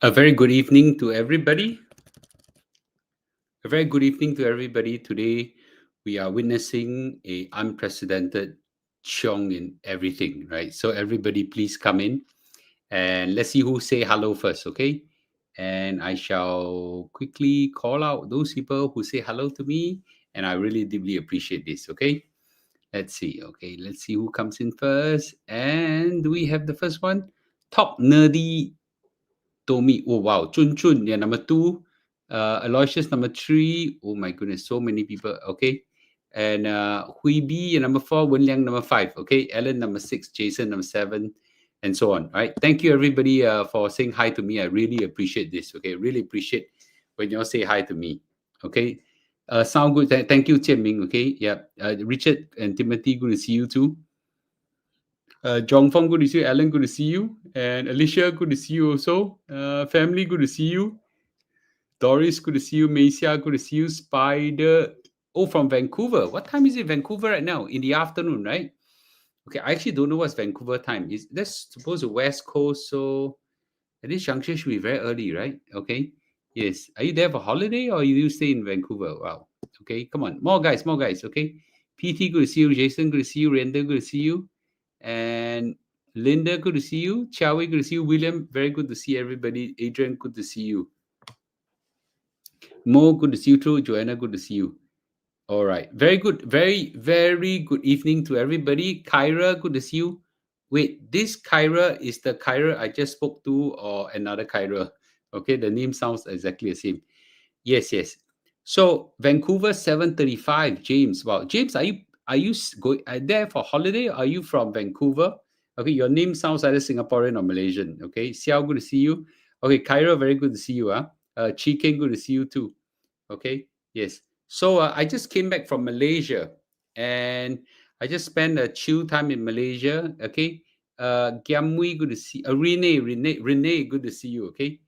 A very good evening to everybody. A very good evening to everybody. Today, we are witnessing a unprecedented chong in everything, right? So everybody, please come in and let's see who say hello first, okay? And I shall quickly call out those people who say hello to me, and I really deeply appreciate this, okay? Let's see, okay? Let's see who comes in first. And do we have the first one? Top nerdy Tommy, oh wow, Chun Chun, yeah, number two. Aloysius, number three. Oh my goodness, so many people. Okay. And Hui Bi, number four. Wen Liang, number five. Okay. Ellen, number six. Jason, number seven. And so on. Right. Thank you, everybody, for saying hi to me. I really appreciate this. Okay. Really appreciate when you all say hi to me. Okay. Sound good. Thank you, Jian Ming. Okay. Yeah. Richard and Timothy, good to see you too. Jong Fong, good to see you. Alan, good to see you. And Alicia, good to see you also. Family, good to see you. Doris, good to see you. Macia, good to see you. Spider, oh, from Vancouver. What time is it, Vancouver, right now? In the afternoon, right? Okay, I actually don't know what's Vancouver time. That's supposed to West Coast, so at this juncture should be very early, right? Okay. Yes. Are you there for holiday or you stay in Vancouver? Wow. Okay, come on. More guys, more guys. Okay. PT, good to see you. Jason, good to see you. Render, good to see you. And Linda, good to see you. Chowie, good to see you. William, very good to see everybody. Adrian, good to see you. Mo, good to see you too. Joanna, good to see you. All right. Very good. Very, very good evening to everybody. Kyra, good to see you. Wait, this Kyra is the Kyra I just spoke to or another Kyra? Okay, the name sounds exactly the same. Yes, yes. So Vancouver 7:35. James. Wow. James, are you going there for holiday? Or are you from Vancouver? Okay, your name sounds either Singaporean or Malaysian. Okay. Xiao, good to see you. Okay, Kyra, very good to see you. Chi King, good to see you too. Okay. Yes. So I just came back from Malaysia and I just spent a chill time in Malaysia. Okay. Giamui, good to see. Renee, good to see you. Okay.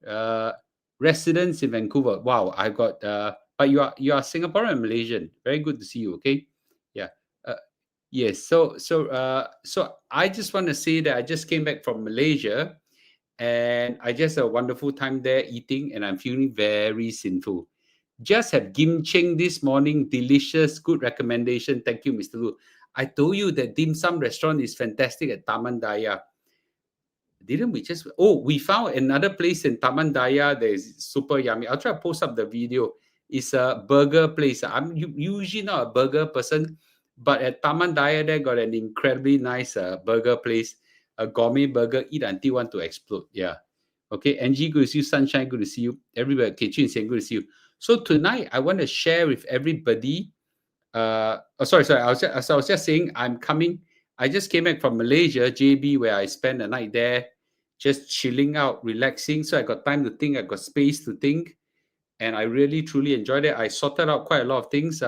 Uh, Residents in Vancouver. Wow, I got. But you are Singaporean and Malaysian. Very good to see you. Okay. Yeah. Yes. So I just want to say that I just came back from Malaysia and I just had a wonderful time there eating, and I'm feeling very sinful. Just had Gim Cheng this morning. Delicious, good recommendation. Thank you, Mr. Lu. I told you that dim sum restaurant is fantastic at Taman Daya. Didn't we just? Oh, we found another place in Taman Daya that is super yummy. I'll try to post up the video. It's a burger place. I'm usually not a burger person, but at Taman Daya, they got an incredibly nice burger place, a gourmet burger. Eat until want to explode. Yeah. Okay. Angie, good to see you. Sunshine, good to see you. Everybody, Kitchen saying good to see you. So tonight, I want to share with everybody. Sorry. I was just saying I'm coming. I just came back from Malaysia, JB, where I spent the night there, just chilling out, relaxing. So I got time to think. I got space to think, and I really truly enjoyed it. I sorted out quite a lot of things.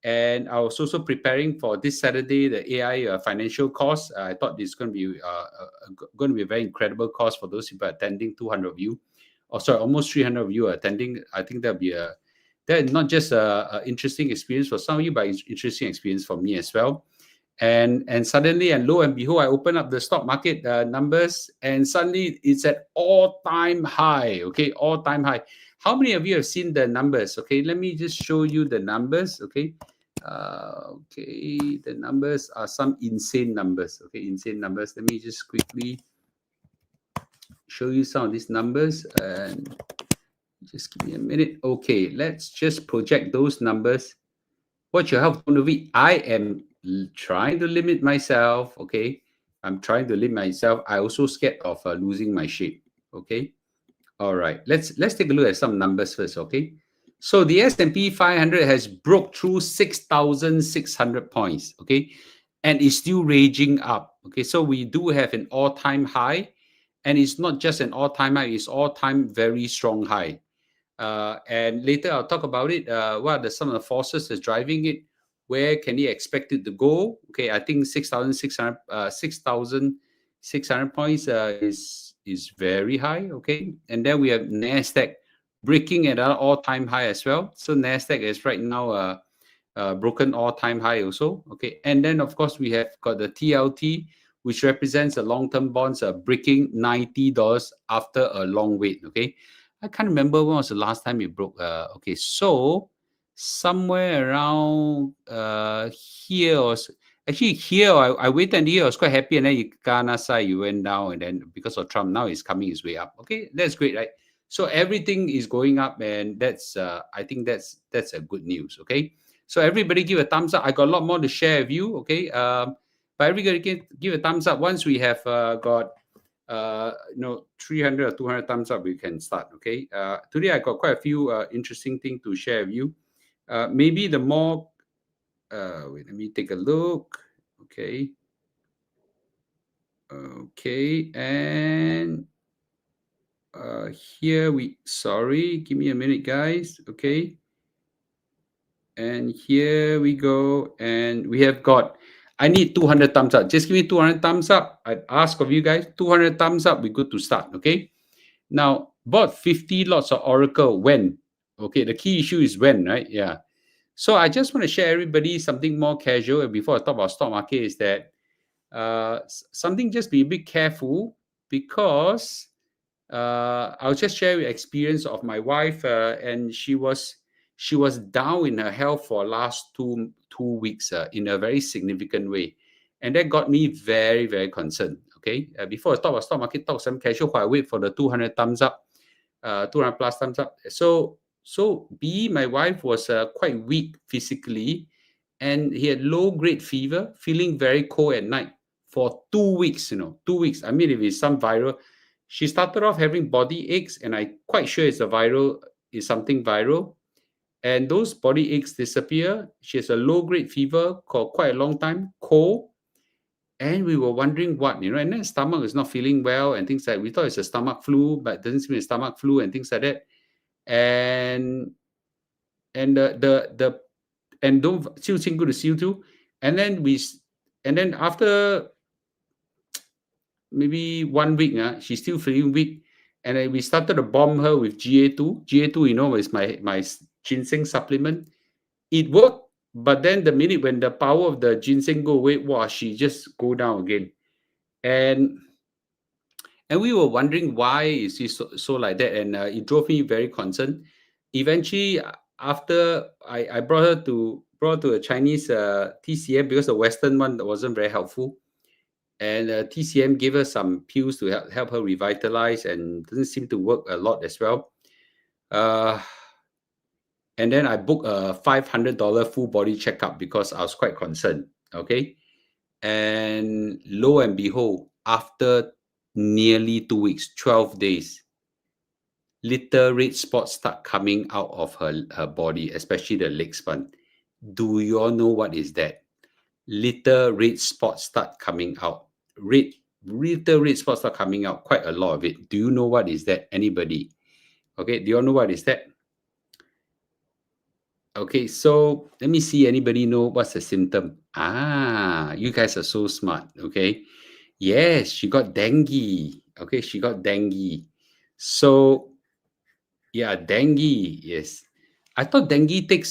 And I was also preparing for this Saturday the AI financial course. I thought this is going to be a very incredible course for those people attending. 200 of you, or sorry, almost 300 of you are attending. I think that not just a interesting experience for some of you, but it's interesting experience for me as well. And suddenly, and lo and behold, I open up the stock market numbers, and suddenly it's at all-time high. Okay, all-time high. How many of you have seen the numbers? Okay, let me just show you the numbers. Okay. Okay, the numbers are some insane numbers. Okay, insane numbers. Let me just quickly show you some of these numbers, and just give me a minute. Okay, let's just project those numbers. What your health going to be? I am trying to limit myself. Okay, I'm trying to limit myself. I also scared of losing my shape. Okay, all right. Let's take a look at some numbers first. Okay, so the S&P 500 has broke through 6,600 points. Okay, and is still raging up. Okay, so we do have an all-time high, and it's not just an all-time high; it's all-time very strong high. And later I'll talk about it. What are some of the forces that's driving it? Where can you expect it to go? Okay, I think 6,600 points is very high. Okay, and then we have Nasdaq breaking at an all-time high as well. So Nasdaq is right now broken all-time high also. Okay, and then of course we have got the TLT, which represents a long-term bonds breaking $90 after a long wait. Okay, I can't remember when was the last time it broke. Okay, so somewhere around here or actually here, I waited until here. I was quite happy, and then you went down, and then because of Trump, now it's coming his way up. Okay, that's great, right? So everything is going up, and that's I think that's a good news. Okay, so everybody give a thumbs up. I got a lot more to share with you. Okay, but everybody give a thumbs up once we have got 300 or 200 thumbs up. We can start. Okay, today I got quite a few interesting things to share with you. Maybe the more wait, let me take a look. Okay. Okay, and here sorry, give me a minute, guys. Okay, and here we go, and we have got, I need 200 thumbs up. Just give me 200 thumbs up. I ask of you guys, 200 thumbs up. We're good to start. Okay, now bought 50 lots of Oracle. When? Okay, the key issue is when, right? Yeah. So I just want to share everybody something more casual. And before I talk about stock market, is that something, just be a bit careful, because I'll just share the experience of my wife, and she was down in her health for last two weeks in a very significant way, and that got me very, very concerned. Okay, before I talk about stock market, talk some casual while I wait for the 200 thumbs up, 200 plus thumbs up. So my wife was quite weak physically, and he had low-grade fever, feeling very cold at night for 2 weeks. 2 weeks. I mean, if it's some viral, she started off having body aches, and I'm quite sure it's something viral. And those body aches disappear. She has a low-grade fever for quite a long time, cold, and we were wondering what, and then stomach is not feeling well and things like that. We thought it's a stomach flu, but it doesn't seem a stomach flu and things like that. And the and don't Xiu Qing, good to see you too. And then after maybe 1 week, she's still feeling weak. And then we started to bomb her with GA2. GA2, is my ginseng supplement. It worked, but then the minute when the power of the ginseng go away, wow, she just go down again. And we were wondering why is she so like that, and it drove me very concerned. Eventually, after I brought her to a Chinese TCM, because the Western one wasn't very helpful, and TCM gave her some pills to help her revitalize, and doesn't seem to work a lot as well. And then I booked a $500 full body checkup because I was quite concerned. Okay, and lo and behold, after nearly 2 weeks, 12 days, little red spots start coming out of her body, especially the legs one. Do you all know what is that? Little red spots start coming out. Little red spots start coming out, quite a lot of it. Do you know what is that? Anybody? Okay, do you all know what is that? Okay, so let me see. Anybody know what's the symptom? You guys are so smart. Okay, yes, she got dengue. Okay, she got dengue. So yeah, dengue. Yes, I got dengue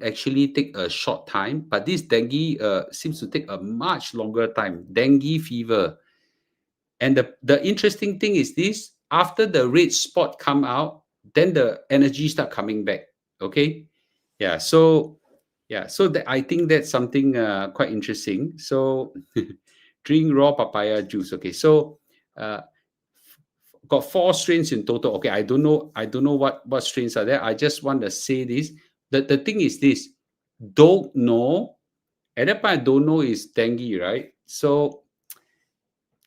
actually take a short time, but this dengue seems to take a much longer time. Dengue fever. And the interesting thing is this: after the red spot come out, then the energy start coming back. Okay, yeah. So I think that's something quite interesting. So drink raw papaya juice. Okay, so got 4 strains in total. Okay, I don't know what strains are there. I just want to say this. The thing is this: don't know. At that point, I don't know is dengue, right? So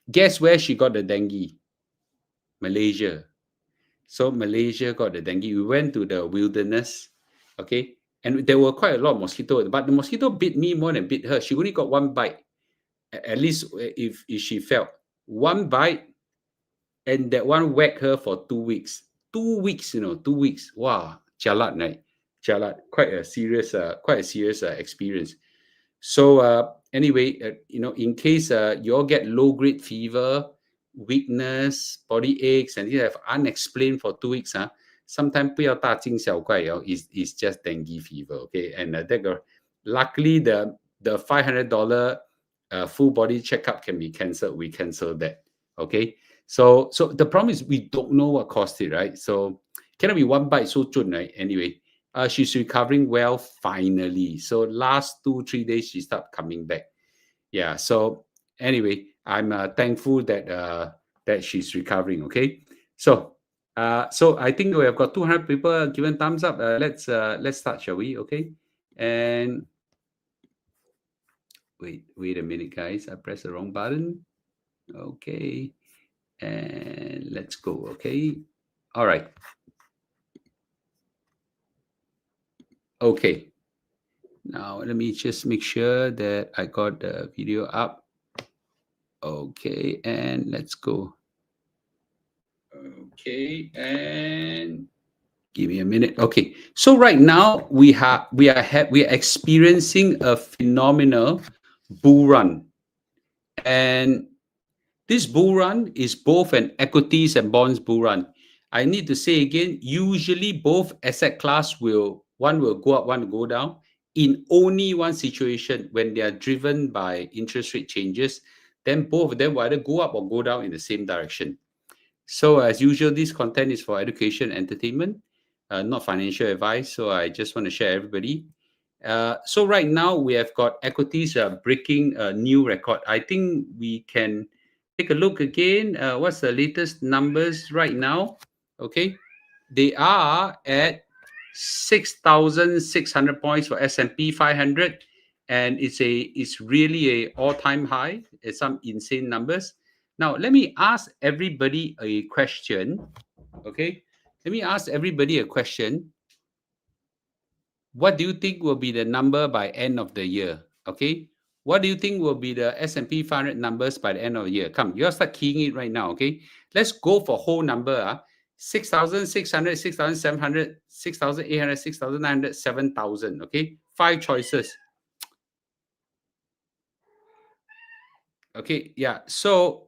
guess where she got the dengue? Malaysia. So Malaysia got the dengue. We went to the wilderness, okay, and there were quite a lot of mosquitoes, but the mosquito bit me more than bit her. She only got one bite, at least if she felt one bite, and that one whacked her for 2 weeks. 2 weeks, 2 weeks. Wow, jalat, right? Jalat. Quite a serious experience. So anyway, in case you all get low-grade fever, weakness, body aches, and you have unexplained for 2 weeks, sometimes 不要大惊小怪, is just dengue fever. Okay, and luckily the $500 full body checkup can be cancelled, we cancel that. Okay. So the problem is we don't know what caused it, right? So cannot be one bite so chun, right? Anyway, she's recovering well finally. So last 2-3 days she started coming back. Yeah. So anyway, I'm thankful that she's recovering. Okay. So I think we have got 200 people given thumbs up. Let's start, shall we? Okay. And wait a minute, guys. I pressed the wrong button. Okay. And let's go. Okay. All right. Okay. Now let me just make sure that I got the video up. Okay, and let's go. Okay, and give me a minute. Okay, so right now we are experiencing a phenomenal bull run, and this bull run is both an equities and bonds bull run. I need to say again, usually both asset class one will go up, one will go down in only one situation when they are driven by interest rate changes. Then both of them will either go up or go down in the same direction. So as usual, this content is for education, entertainment, not financial advice. So I just want to share everybody. So right now we have got equities breaking a new record. I think we can take a look again. What's the latest numbers right now? Okay, they are at 6,600 points for S&P 500, and it's really a all-time high. It's some insane numbers. Now let me ask everybody a question. Okay, let me ask everybody a question. What do you think will be the number by end of the year? Okay. What do you think will be the S&P 500 numbers by the end of the year? Come, you all start keying it right now. Okay. Let's go for whole number. 6,600, 6,700, 6,800, 6,900, 7,000. Okay. 5 choices. Okay. Yeah. So,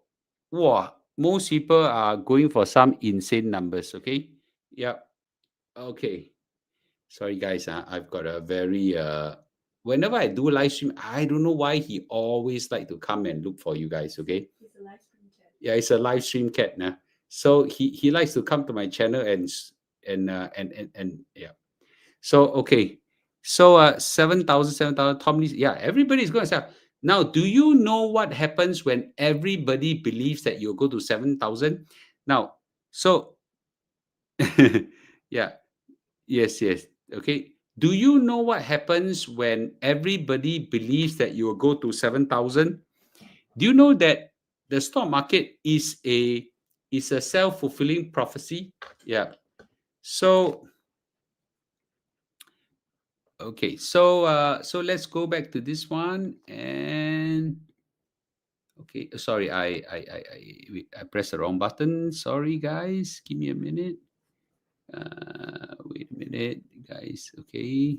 wow, most people are going for some insane numbers. Okay. Yeah. Okay. Sorry, guys. I've got a very whenever I do live stream, I don't know why he always like to come and look for you guys. Okay. It's a live stream cat. Yeah, it's a live stream cat now. So he likes to come to my channel and yeah. So okay. So 7,000, 7,000. Tom Lee, yeah, everybody's going to sell. Now, do you know what happens when everybody believes that you'll go to 7,000? Now, so yeah. Yes, yes. Okay. Do you know what happens when everybody believes that you will go to 7,000? Do you know that the stock market is a self-fulfilling prophecy? Yeah. So okay. So let's go back to this one and okay. Sorry, I pressed the wrong button. Sorry, guys. Give me a minute. Wait a minute, guys. Okay.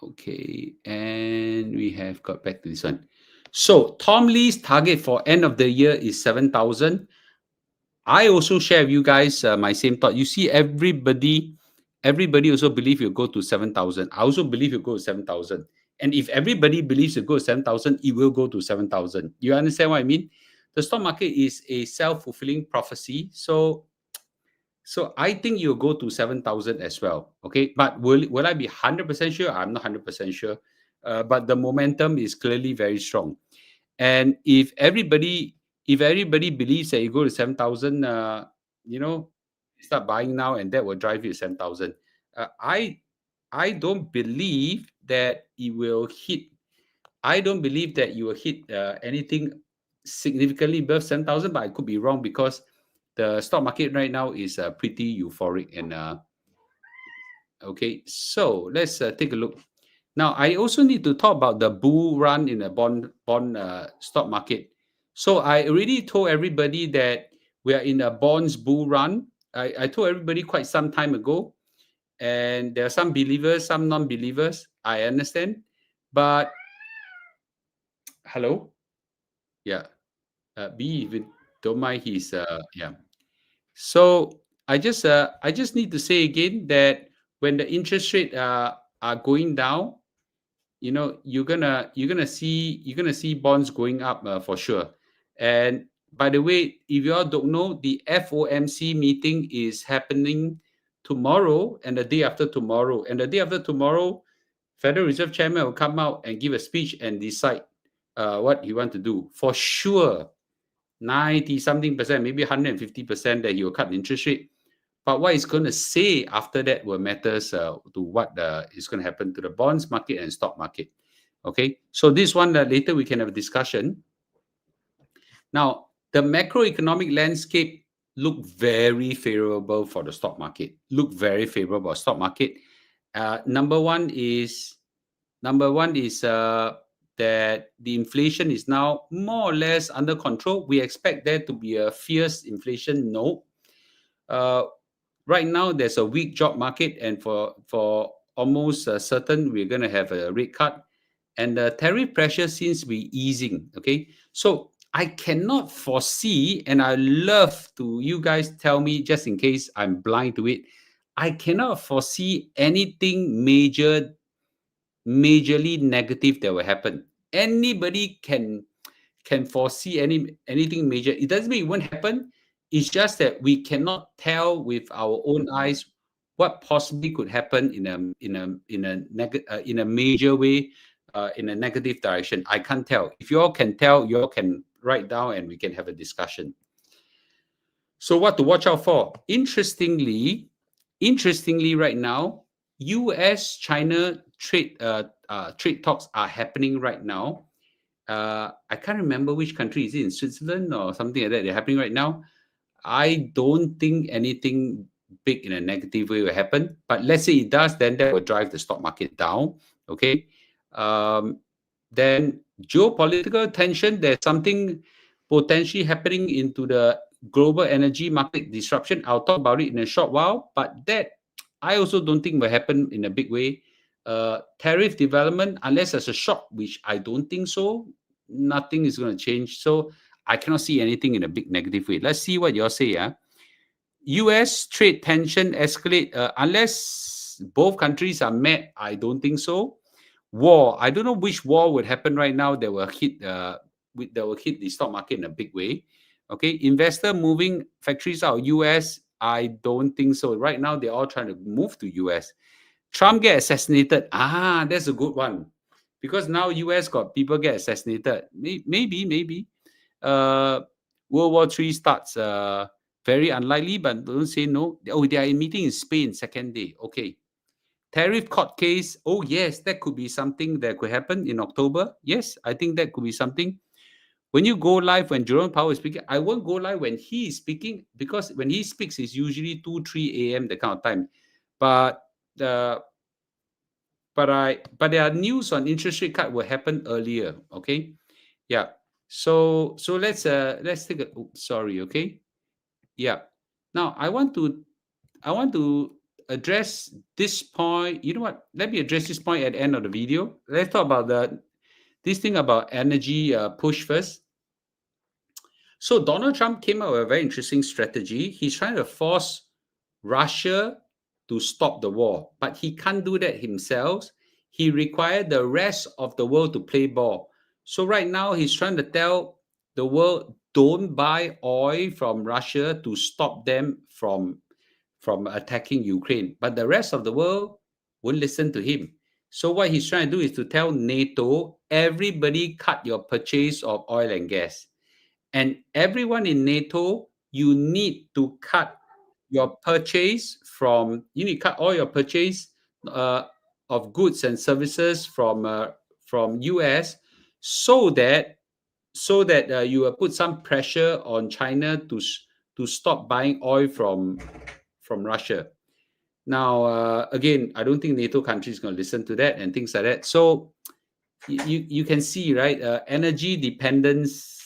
Okay, and we have got back to this one. So Tom Lee's target for end of the year is 7,000. I also share with you guys my same thought. You see, everybody also believe you go to 7,000. I also believe you go to 7,000. And if everybody believes you go to 7,000, it will go to 7,000. You understand what I mean? The stock market is a self-fulfilling prophecy. So I think you'll go to 7,000 as well. Okay. But will I be 100% sure? I'm not 100% sure. But the momentum is clearly very strong. And if everybody believes that you go to 7,000, start buying now and that will drive you to 7,000. I don't believe that it will hit. I don't believe that you will hit anything significantly above 7,000, but I could be wrong because the stock market right now is pretty euphoric. And okay, so let's take a look. Now, I also need to talk about the bull run in the bond stock market. So I already told everybody that we are in a bonds bull run. I told everybody quite some time ago, and there are some believers, some non-believers. I understand, but hello, yeah, B, if you don't mind, he's yeah. So I just need to say again that when the interest rate are going down, you're gonna see bonds going up for sure. And by the way, if you all don't know, the FOMC meeting is happening tomorrow and the day after tomorrow. And the day after tomorrow, Federal Reserve Chairman will come out and give a speech and decide what he want to do. For sure, 90 something percent, maybe 150% that he will cut the interest rate. But what he's going to say after that will matters to what is going to happen to the bonds market and stock market. Okay, so this one later we can have a discussion. Now, the macroeconomic landscape look very favorable for the stock market. Look very favorable for stock market. Number one is that the inflation is now more or less under control. We expect there to be a fierce inflation. No. Right now, there's a weak job market, and for almost certain, we're going to have a rate cut. And the tariff pressure seems to be easing. Okay. So I cannot foresee, and I love to you guys tell me just in case I'm blind to it, I cannot foresee anything majorly negative that will happen. Anybody can foresee anything major. It doesn't mean it won't happen. It's just that we cannot tell with our own eyes what possibly could happen in a major way, in a negative direction. I can't tell. If you all can tell, you all can write down and we can have a discussion. So what to watch out for? Interestingly, right now, U.S.-China trade talks are happening right now. I can't remember which country. Is it in Switzerland or something like that? They're happening right now. I don't think anything big in a negative way will happen. But let's say it does, then that will drive the stock market down. Okay. Then geopolitical tension, there's something potentially happening into the global energy market disruption. I'll talk about it in a short while, but that I also don't think will happen in a big way. Tariff development, unless there's a shock, which I don't think so, nothing is going to change. So I cannot see anything in a big negative way. Let's see what you all say. US trade tension escalate unless both countries are met. I don't think so. War, I don't know which war would happen right now that will hit the stock market in a big way. Okay, investor moving factories out of US, I don't think so. Right now, they're all trying to move to US. Trump get assassinated. That's a good one. Because now US got people get assassinated. Maybe. World War III starts. Very unlikely, but don't say no. Oh, they are meeting in Spain second day. Okay. Tariff court case. Oh, yes, that could be something that could happen in October. Yes, I think that could be something. When you go live, when Jerome Powell is speaking, I won't go live when he is speaking, because when he speaks, it's usually 2, 3 a.m., the kind of time. But there are news on interest rate cut will happen earlier. Okay. Yeah. So let's take a sorry, okay. Yeah. Now I want to address this point. You know what? Let me address this point at the end of the video. Let's talk about this thing about energy push first. So Donald Trump came up with a very interesting strategy. He's trying to force Russia to stop the war, but he can't do that himself. He required the rest of the world to play ball. So right now he's trying to tell the world, don't buy oil from Russia to stop them from attacking Ukraine. But the rest of the world won't listen to him. So what he's trying to do is to tell NATO, everybody cut your purchase of oil and gas. And everyone in NATO, you need to cut your purchase all your purchase of goods and services from US, so that you will put some pressure on China to stop buying oil from Russia. Now, again, I don't think NATO countries going to listen to that and things like that. So you can see, right? Energy dependence.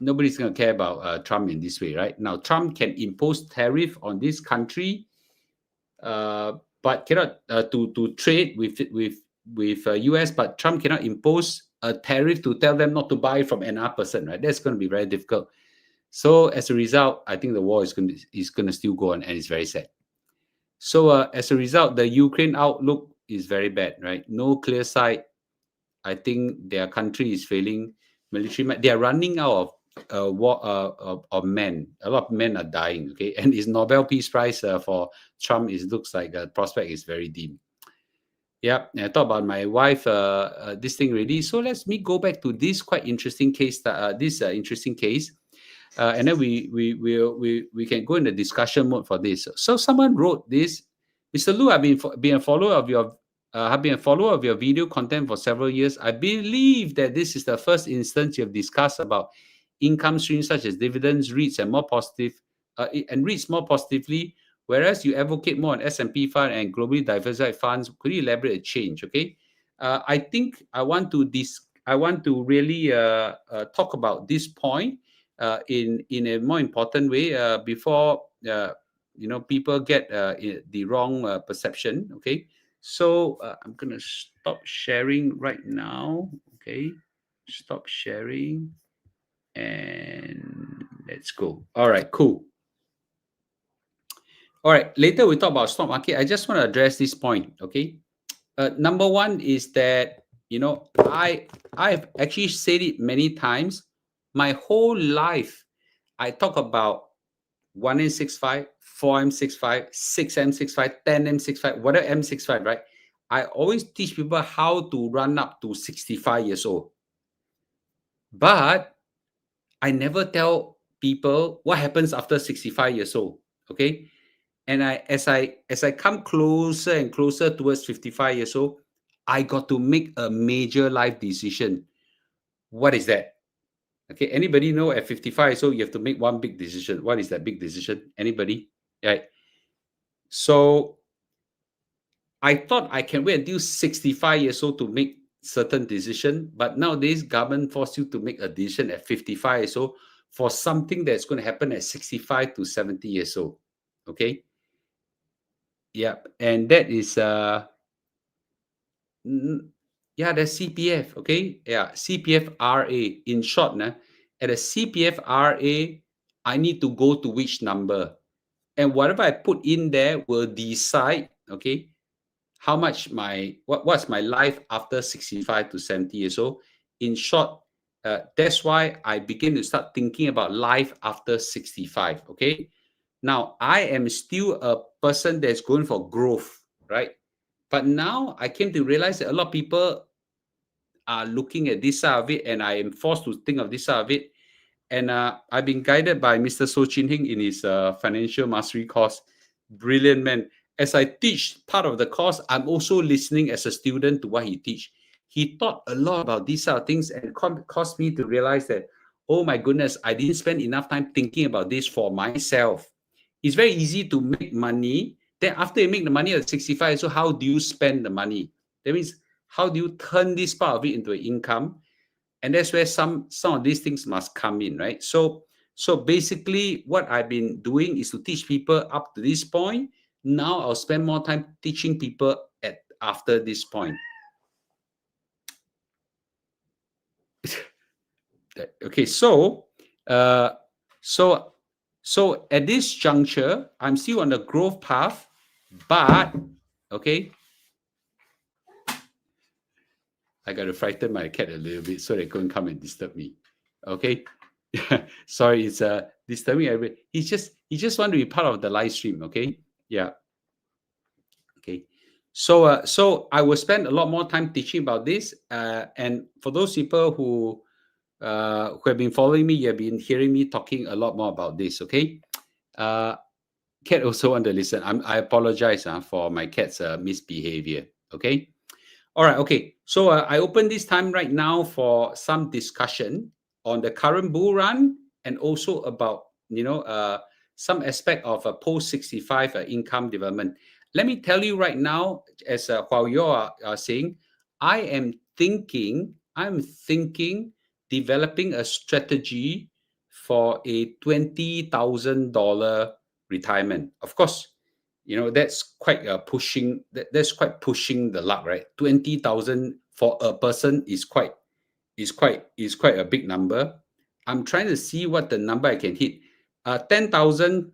Nobody's going to care about Trump in this way, right? Now, Trump can impose tariff on this country, but cannot to trade with US. But Trump cannot impose a tariff to tell them not to buy from another person, right? That's going to be very difficult. So as a result, I think the war is going to still go on, and it's very sad. So as a result, the Ukraine outlook is very bad, right? No clear sight. I think their country is failing. Military, they are running out of war of men. A lot of men are dying. Okay, and his Nobel Peace Prize for Trump looks like the prospect is very dim. Yep, I talked about my wife. This thing already. So let's me go back to this quite interesting case. This interesting case. And then we can go in the discussion mode for this. So someone wrote this, Mr. Lu, I've been a follower of your have been a follower of your video content for several years. I believe that this is the first instance you have discussed about income streams such as dividends, REITs, and REITs more positively, whereas you advocate more on S&P fund and globally diversified funds. Could you elaborate a change? Okay, I think I want to really talk about this point in a more important way before people get the wrong perception. Okay, so I'm gonna stop sharing right now. Okay, stop sharing and let's go. All right, cool. All right, later we talk about stock market. I just want to address this point. Okay, number one is that I've actually said it many times. My whole life I talk about 1M65, 4M65, 6M65, 10M65, whatever M65, right? I always teach people how to run up to 65 years old. But I never tell people what happens after 65 years old. Okay. And as I come closer and closer towards 55 years old, I got to make a major life decision. What is that? Okay, anybody know at 55 years old, you have to make one big decision. What is that big decision? Anybody? Right. So I thought I can wait until 65 years old to make certain decision, but nowadays government force you to make a decision at 55 years old for something that's going to happen at 65 to 70 years old. Okay. Yeah, and that is the CPF. Okay, yeah, CPF RA. In short, at a CPF RA, I need to go to which number, and whatever I put in there will decide. Okay, how much what's my life after 65 to 70 years old. In short, that's why I begin to start thinking about life after 65. Okay, now I am still a person that's going for growth, right? But now I came to realize that a lot of people are looking at this side of it, and I am forced to think of this side of it. And I've been guided by Mr. So Chin Hing in his financial mastery course. Brilliant man. As I teach part of the course, I'm also listening as a student to what he teach. He taught a lot about these sort of things, and caused me to realize that, oh my goodness, I didn't spend enough time thinking about this for myself. It's very easy to make money. Then after you make the money at 65, so how do you spend the money? That means, how do you turn this part of it into an income? And that's where some of these things must come in, right? So basically what I've been doing is to teach people up to this point. Now I'll spend more time teaching people after this point. Okay, so at this juncture, I'm still on the growth path, but okay, I got to frighten my cat a little bit so they couldn't come and disturb me. Okay, sorry, it's disturbing everybody. He just want to be part of the live stream. Okay, yeah. Okay, so I will spend a lot more time teaching about this. And for those people who have been following me, you have been hearing me talking a lot more about this. Okay, cat also want to listen. I apologize for my cat's misbehavior. Okay. All right. Okay. So I open this time right now for some discussion on the current bull run, and also about some aspect of a post 65 income development. Let me tell you right now, as while you are saying, I'm thinking developing a strategy for a $20,000 retirement. Of course, that's quite pushing. That's quite pushing the luck, right? 20,000 for a person is quite a big number. I'm trying to see what the number I can hit. 10,000.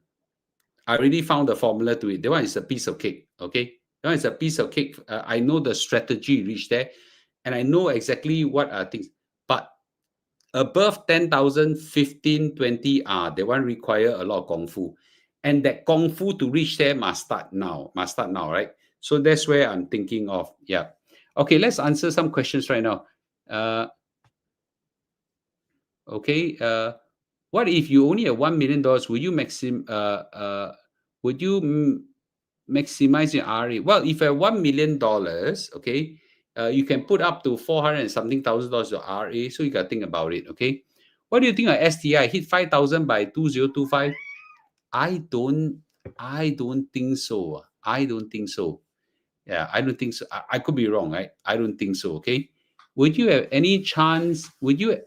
I already found the formula to it. That one is a piece of cake. Okay, That is a piece of cake. I know the strategy reach there, and I know exactly what are things. But above 10,000, 15, 20, they want require a lot of kung fu. And that kung fu to reach there must start now. Right? So that's where I'm thinking of. Yeah. Okay, let's answer some questions right now. Okay. What if you only have $1 million? Would you maximize your RA? Well, if you have $1 million, okay, you can put up to 400 and something $1,000 of RA. So you got to think about it. Okay. What do you think of STI? Hit 5,000 by 2025? I don't think so. I don't think so. Yeah, I don't think so. I could be wrong, right? I don't think so. Okay. Would you have any chance? Would you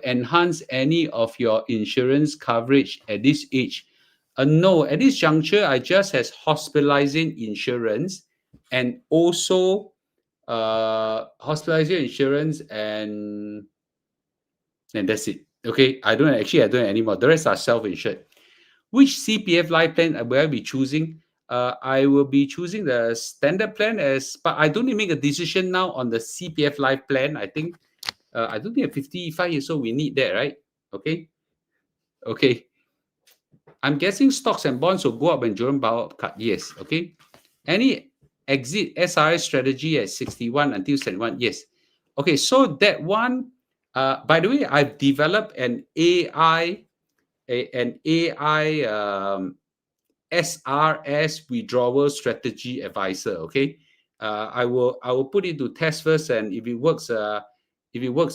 enhance any of your insurance coverage at this age? No, at this juncture, I just has hospitalizing insurance and also hospitalizing insurance and that's it. Okay, I don't have anymore. The rest are self-insured. Which CPF life plan will I be choosing? I will be choosing the standard plan but I don't need to make a decision now on the CPF life plan. I don't think at 55 years old we need that, right? Okay. Okay. I'm guessing stocks and bonds will go up when Jerome Powell cut. Yes. Okay. Any exit SRS strategy at 61 until 71? Yes. Okay. So that one, by the way, I've developed an AI SRS withdrawal strategy advisor. Okay, I will put it to test first, and if it works,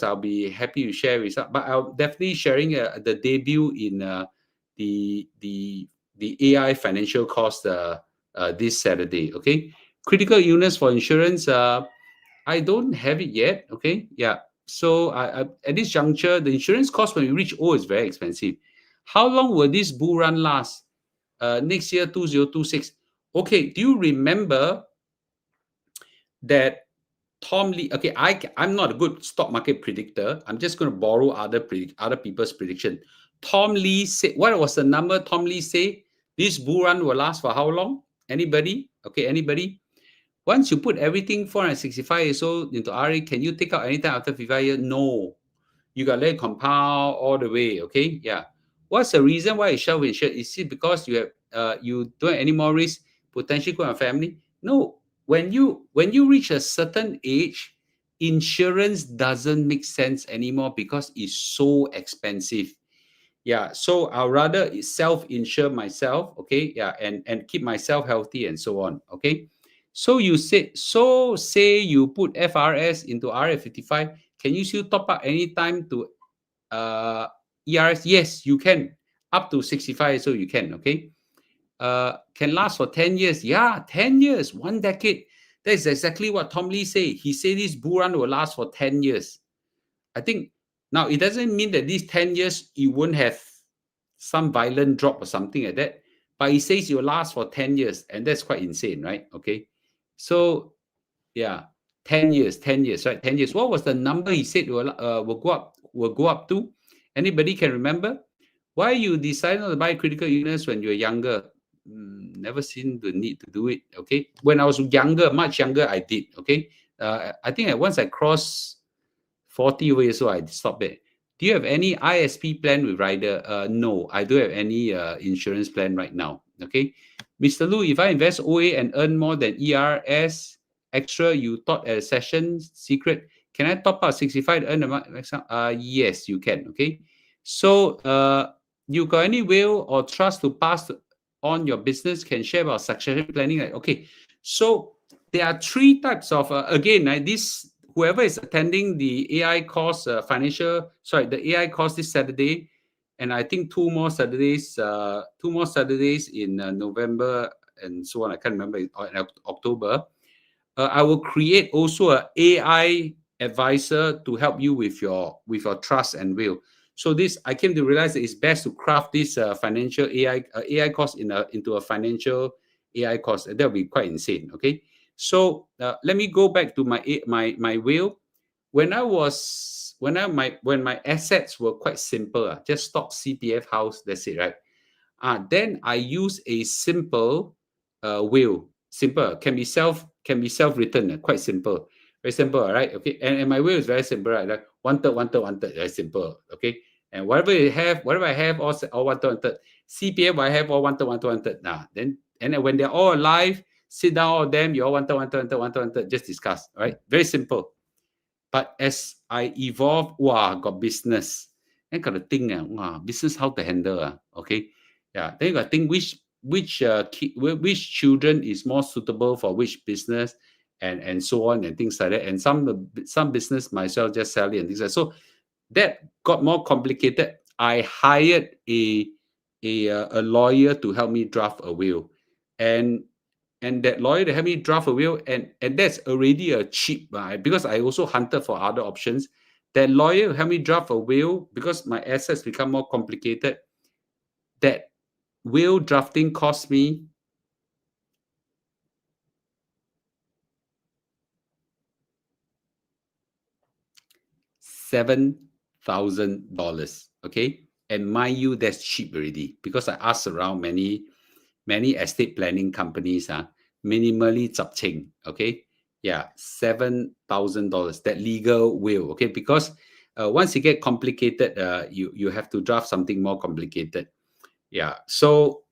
I'll be happy to share with. But I'll definitely sharing the debut in the AI financial course this Saturday. Okay, critical illness for insurance. I don't have it yet. Okay, yeah. So at this juncture, the insurance cost when you reach old is very expensive. How long will this bull run last? Next year 2026. Okay, do you remember that Tom Lee? Okay, I'm not a good stock market predictor. I'm just going to borrow other people's prediction. Tom Lee said, what was the number Tom Lee say? This bull run will last for how long? Anybody? Okay, anybody? Once you put everything 465 years old into RA, can you take out anytime after 55 years? No. You got to let it compound all the way. Okay, yeah. What's the reason why it's self-insured? Is it because you don't have any more risk, potentially go on family? No. When you reach a certain age, insurance doesn't make sense anymore because it's so expensive. Yeah, so I'll rather self-insure myself, okay? Yeah, and keep myself healthy and so on, okay? Say you put FRS into RF55, can you still top up anytime to ERS? Yes, you can. Up to 65, so you can, okay? Can last for 10 years. Yeah, 10 years, 1 decade. That's exactly what Tom Lee said. He said this bull run will last for 10 years. I think now it doesn't mean that these 10 years you won't have some violent drop or something like that, but he says it will last for 10 years, and that's quite insane, right? Okay. So yeah, 10 years, 10 years, right? 10 years. What was the number he said will go up to? Anybody can remember? Why you decided not to buy critical illness when you were younger? Never seen the need to do it. Okay. When I was younger, much younger, I did. Okay. I think once I crossed 40 years old, I stopped it. Do you have any ISP plan with rider? No, I don't have any insurance plan right now. Okay. Mr. Lu, if I invest OA and earn more than ERS extra you thought at a session secret, can I top up 65 to earn the maximum? Yes, you can. Okay. So you got any will or trust to pass on your business? Can share about succession planning? Okay. So there are three types of again, this whoever is attending the AI course, the AI course this Saturday, and I think two more Saturdays in November and so on. I can't remember in October. I will create also an AI advisor to help you with your trust and will. So this I came to realize that it's best to craft this financial AI course into a financial AI course. That will be quite insane. Okay, so let me go back to my will. When my assets were quite simple, just stock, CPF, house, that's it, right? Then I use a simple will. Simple. Can be self-written. Quite simple. Very simple, all right? Okay. And my will is very simple, right? Like one third, one third, one third. Very simple. Okay. And whatever I have, all one third, one third. CPF I have all one third, one third, one third. Nah, then when they're all alive, sit down all of them, you all one third, one third, one third, one third, one third, just discuss. All right. Very simple. But as I evolve, got business. Then got to think, business how to handle. Okay. Yeah. Then you got to think which children is more suitable for which business and so on and things like that. And some business myself just sell it and things like that. So that got more complicated. I hired a lawyer to help me draft a will. And that lawyer to help me draft a will, and that's already a cheap, because I also hunted for other options. That lawyer helped me draft a will because my assets become more complicated. That will drafting cost me $7,000. Okay, and mind you, that's cheap already because I asked around many estate planning companies, minimally zapching. Okay, yeah, $7,000. That legal will. Okay, because once you get complicated, you have to draft something more complicated. Yeah. So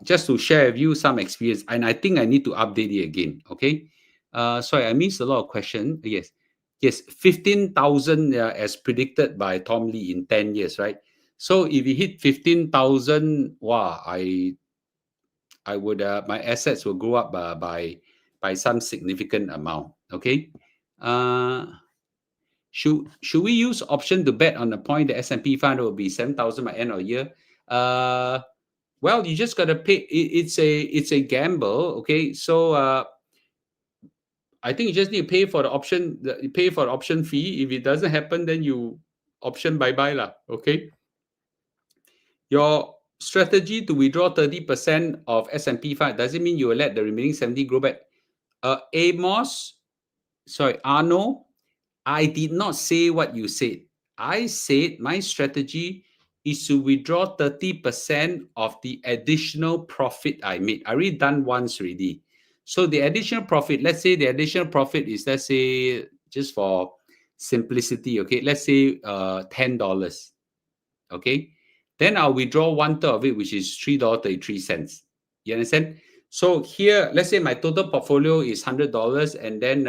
just to share with you some experience, and I think I need to update it again. Okay. Sorry, I missed a lot of questions. Yes, 15,000 as predicted by Tom Lee in 10 years, right? So if you hit 15,000, wow, I would my assets will grow up by some significant amount. Okay. Uh, should we use option to bet on the point the S&P 500 will be 7,000 by end of year? Well, you just gotta pay. It's a gamble. Okay. So I think you just need to pay for the option. You pay for the option fee. If it doesn't happen, then you option bye bye lah. Okay. Your strategy to withdraw 30% of S&P 5 doesn't mean you will let the remaining 70 grow back. Arno, I did not say what you said. I said my strategy is to withdraw 30% of the additional profit I made. I already done once already. So the additional profit, let's say the additional profit is, let's say, just for simplicity, okay, let's say $10. Okay, then I'll withdraw one third of it, which is $3.33. You understand? So here, let's say my total portfolio is $100, and then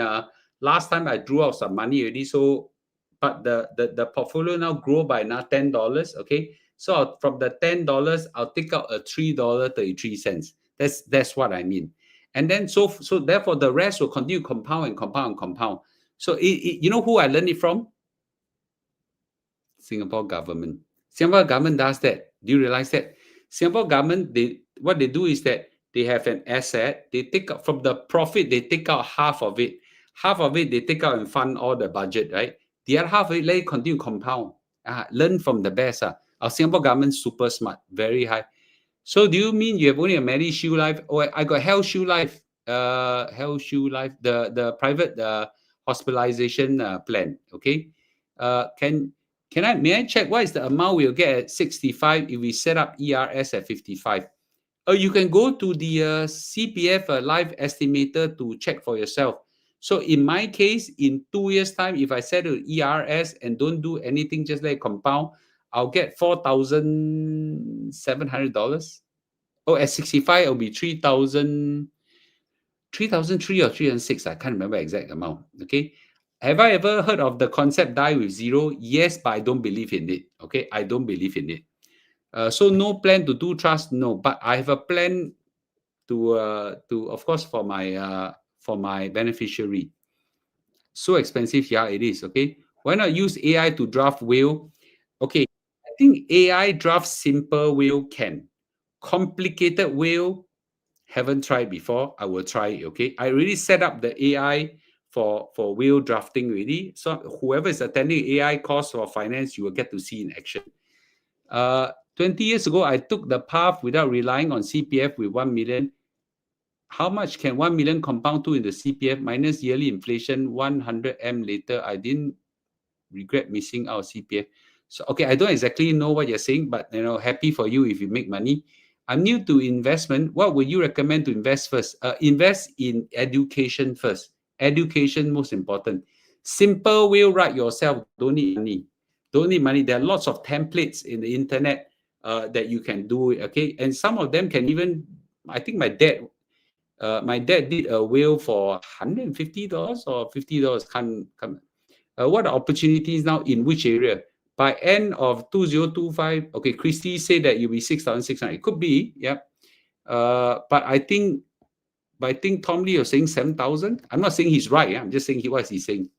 last time I drew out some money already. So, but the portfolio now grow by now $10. Okay, so from the $10, I'll take out a $3.33. That's what I mean. And then so therefore the rest will continue compound and compound and compound. So you know who I learned it from? Singapore government. Singapore government does that. Do you realize that? Singapore government, what they do is that they have an asset. They take out from the profit, they take out half of it. Half of it, they take out and fund all the budget, right? The other half of it, let it continue compound. Learn from the best. Our Singapore government super smart, very high. So do you mean you have only a MediShield Life? Oh, I got HealthShield Life. HealthShield Life, the private hospitalization plan. Okay. May I check what is the amount we'll get at 65 if we set up ERS at 55? You can go to the CPF Life Estimator to check for yourself. So in my case, in 2 years' time, if I set an ERS and don't do anything, just let it compound, I'll get $4,700. Oh, at 65, it'll be 3,003 or 306. I can't remember exact amount. Okay. Have I ever heard of the concept die with zero? Yes, but I don't believe in it. Okay, I don't believe in it. So no plan to do trust, no. But I have a plan to of course for my beneficiary. So expensive, yeah, it is. Okay, why not use AI to draft will? Okay, I think AI draft simple will can. Complicated will, haven't tried before. I will try it. Okay, I already set up the AI for will drafting already. So whoever is attending AI course for finance, you will get to see in action. 20 years ago, I took the path without relying on CPF with 1 million. How much can 1 million compound to in the CPF minus yearly inflation? 100M later, I didn't regret missing out CPF. So okay, I don't exactly know what you're saying, but happy for you if you make money. I'm new to investment. What would you recommend to invest first? Invest in education first. Education most important. Simple will, write yourself. Don't need money. Don't need money. There are lots of templates in the internet that you can do it. Okay, and some of them can even. I think my dad did a will for $150 or $50. Can't. What are opportunities now in which area? By end of 2025, okay, Christy said that you'll be 6,600. It could be, yeah. But I think Tom Lee is saying 7,000. I'm not saying he's right. I'm just saying what he's saying.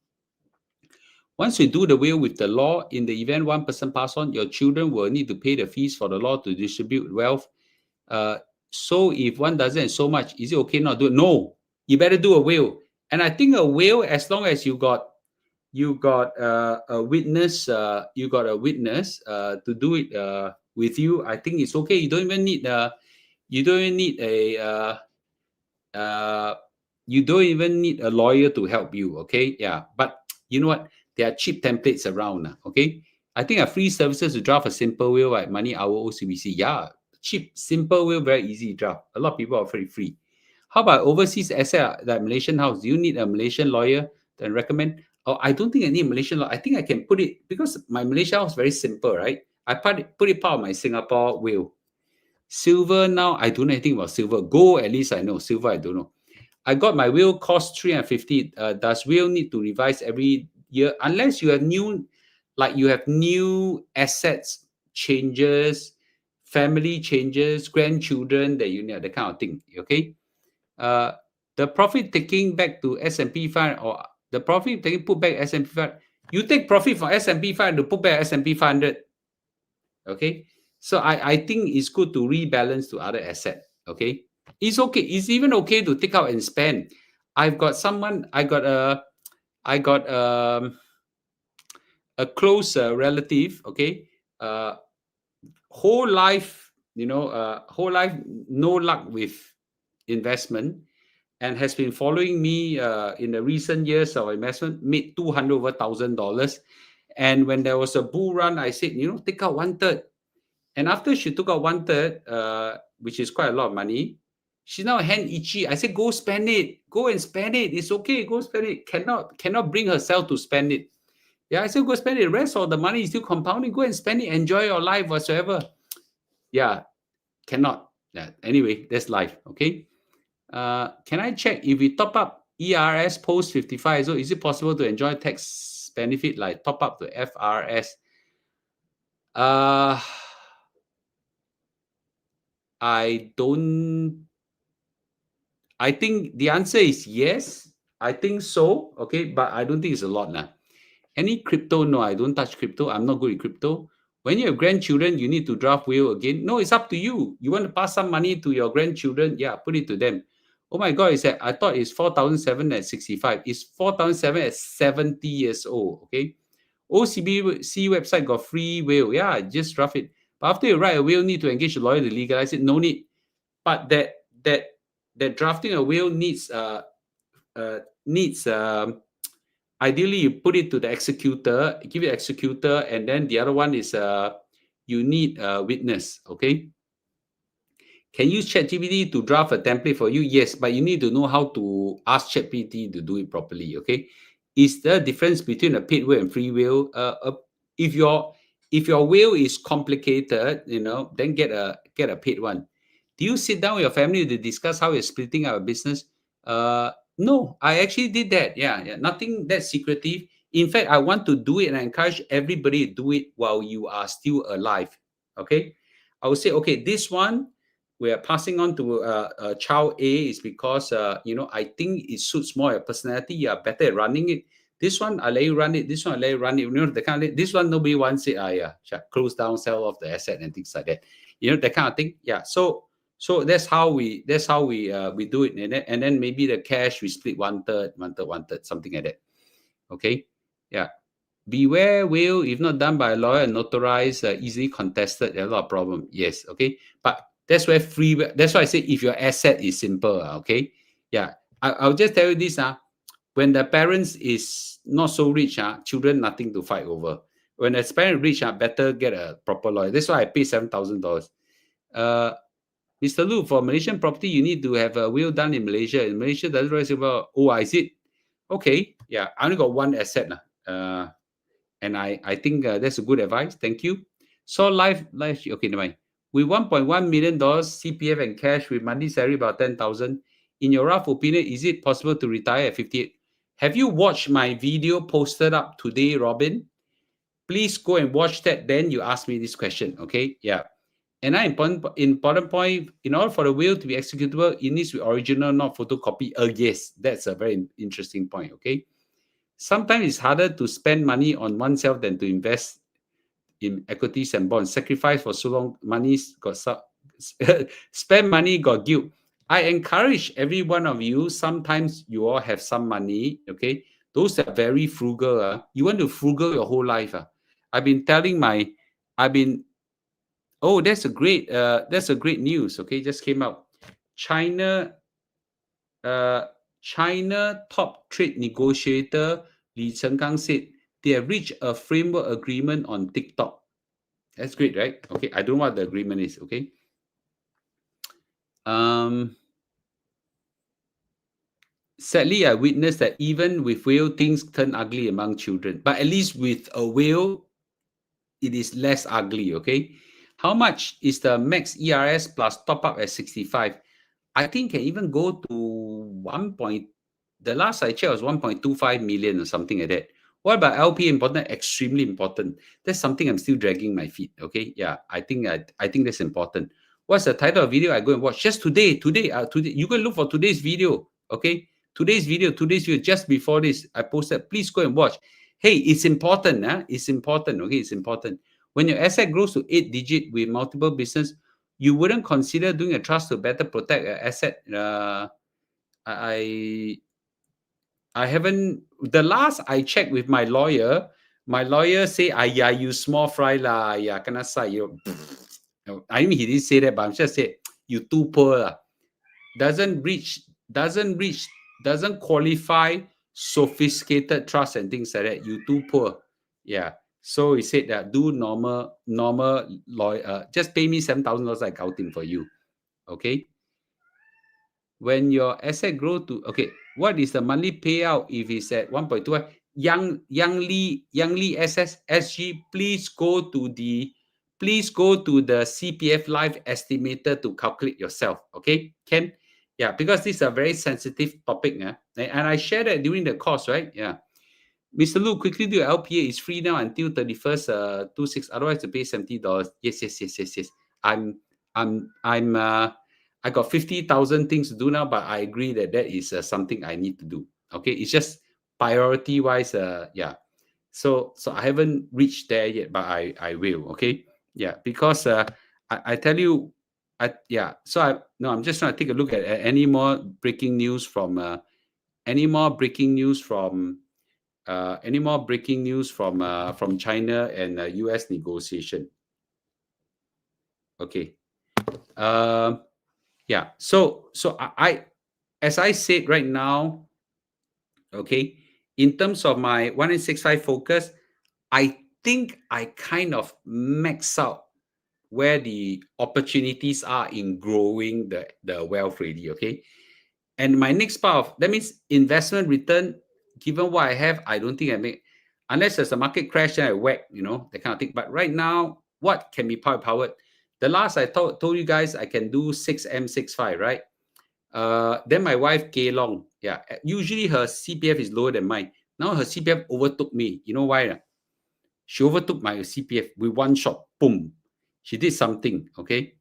Once you do the will with the law, in the event one person pass on, your children will need to pay the fees for the law to distribute wealth. So if one doesn't so much, is it okay not to do it? No, you better do a will. And I think a will, as long as you got a witness, to do it with you, I think it's okay. You don't even need a you don't even need a lawyer to help you. Okay, yeah. But you know what? There are cheap templates around. Okay, I think a free services to draft a simple will, right? Money Hour OCBC. Yeah, cheap, simple will, very easy draft. A lot of people are very free. How about overseas asset like Malaysian house? Do you need a Malaysian lawyer to recommend? Oh, I don't think I need a Malaysian law. I think I can put it, because my Malaysia house is very simple, right? I put it part of my Singapore will. Silver now, I don't know anything about silver. Gold, at least I know. Silver, I don't know. I got my will cost 350. Does will need to revise every year? Unless you have new assets changes, family changes, grandchildren that you need, that kind of thing. Okay. The profit taking back to S&P 500, or the profit taking put back S&P 500. You take profit from S&P 500 to put back S&P 500. Okay. So I think it's good to rebalance to other asset. Okay. It's okay. It's even okay to take out and spend. I got a close relative. Okay. Whole life, whole life, no luck with investment, and has been following me in the recent years of investment, made $200,000. And when there was a bull run, I said, take out 1/3. And after she took out 1/3, which is quite a lot of money, she's now hand itchy. I said, go spend it. Go and spend it. It's okay. Go spend it. Cannot bring herself to spend it. Yeah, I said, go spend it. The rest of the money is still compounding. Go and spend it. Enjoy your life whatsoever. Yeah, cannot. Yeah. Anyway, that's life. Okay. Can I check if we top up ERS post 55? So is it possible to enjoy tax benefit like top up to FRS? I think the answer is yes. I think so. Okay, but I don't think it's a lot now. Any crypto? No, I don't touch crypto. I'm not good at crypto. When you have grandchildren, you need to draft will again. No, it's up to you. You want to pass some money to your grandchildren? Yeah, put it to them. Oh my God, I thought it's 4,007 at 65. It's 4,007 at 70 years old. Okay. OCBC website got free will. Yeah, just draft it. But after you write a will, need to engage a lawyer to legalize it. No need. But that drafting a will needs ideally you put it to the executor, give it executor, and then the other one is you need a witness. Okay. Can you use ChatGPT to draft a template for you? Yes, but you need to know how to ask ChatGPT to do it properly. Okay. Is there a difference between a paid will and free will? If your will is complicated, then get a paid one. Do you sit down with your family to discuss how you're splitting up a business? No, I actually did that. Yeah, nothing that secretive. In fact, I want to do it, and I encourage everybody to do it while you are still alive. Okay, I would say, okay, this one we are passing on to child A is because I think it suits more your personality. You are better at running it. This one I let you run it. This one I let you run it. The kind of this one nobody wants it. Close down, sell off the asset and things like that. That kind of thing. Yeah. So that's how we do it, and then maybe the cash we split 1/3, 1/3, 1/3, something like that. Okay. Yeah. Beware will, if not done by a lawyer and notarized, easily contested. There's a lot of problem. Yes. Okay. But that's why I say if your asset is simple. Okay. Yeah. I'll just tell you this. When the parents is not so rich, children nothing to fight over. When the parent rich, better get a proper lawyer. That's why I pay $7,000. Mr. Lu, for Malaysian property, you need to have a will done in Malaysia. In Malaysia, doesn't rise about, oh, is it? Okay, yeah, I only got one asset. And I think that's a good advice. Thank you. So life, okay, never mind. With $1.1 million CPF and cash with monthly salary about 10,000, in your rough opinion, is it possible to retire at 58? Have you watched my video posted up today, Robin? Please go and watch that. Then you ask me this question. Okay, yeah. And an important point, in order for the will to be executable, it needs to be original, not photocopy. Yes, that's a very interesting point. Okay. Sometimes it's harder to spend money on oneself than to invest in equities and bonds. Sacrifice for so long, money's got spend money got guilt. I encourage every one of you. Sometimes you all have some money. Okay, those that are very frugal. You want to frugal your whole life. I've been telling I've been. Oh, that's a great news. Okay, just came out. China China top trade negotiator Li Chenggang said they have reached a framework agreement on TikTok. That's great, right? Okay, I don't know what the agreement is. Okay. Sadly, I witnessed that even with will, things turn ugly among children. But at least with a will, it is less ugly. Okay. How much is the max ERS plus top up at 65? I think can even go to 1. The last I checked was 1.25 million or something like that. What about LP important? Extremely important. That's something I'm still dragging my feet. Okay, yeah, I think that's important. What's the title of video? I go and watch just today. Today, you go and look for today's video. Okay, today's video, just before this, I posted. Please go and watch. Hey, it's important. It's important. Okay, it's important. When your asset grows to 8-digit with multiple business, you wouldn't consider doing a trust to better protect your asset. I haven't. The last I checked with my lawyer say, yeah, you small fry lah, yeah, kena sai you. I mean, he didn't say that, but I'm just saying you too poor lah. Doesn't qualify sophisticated trust and things like that. You too poor. Yeah. So he said that do normal lawyer. Just pay me $7,000 accounting for you. Okay. When your asset grow to, okay, what is the monthly payout if it's at 1.2? Young Lee SG, please go to the CPF Life estimator to calculate yourself. Okay, Ken? Yeah, because this is a very sensitive topic. And I shared that during the course, right? Yeah. Mr. Lu, quickly do your LPA. It's free now until 31st 26. Otherwise, to pay $70. Yes. I got 50,000 things to do now, but I agree that is something I need to do. Okay, it's just priority wise. Yeah. So I haven't reached there yet, but I will. Okay. Yeah, because I tell you, I'm just trying to take a look at any more breaking news from from China and US negotiation. Okay. Yeah. So I as I said right now, okay, in terms of my 1865 focus, I think I kind of max out where the opportunities are in growing the wealth already. Okay. And my next part of that means investment return, given what I have, I don't think I make, unless there's a market crash, then I whack, that kind of thing. But right now, what can be powered? The last I told you guys, I can do 6M65, right? Then my wife, K Long, yeah, usually her CPF is lower than mine. Now her CPF overtook me. You know why? She overtook my CPF with one shot. Boom. She did something. Okay.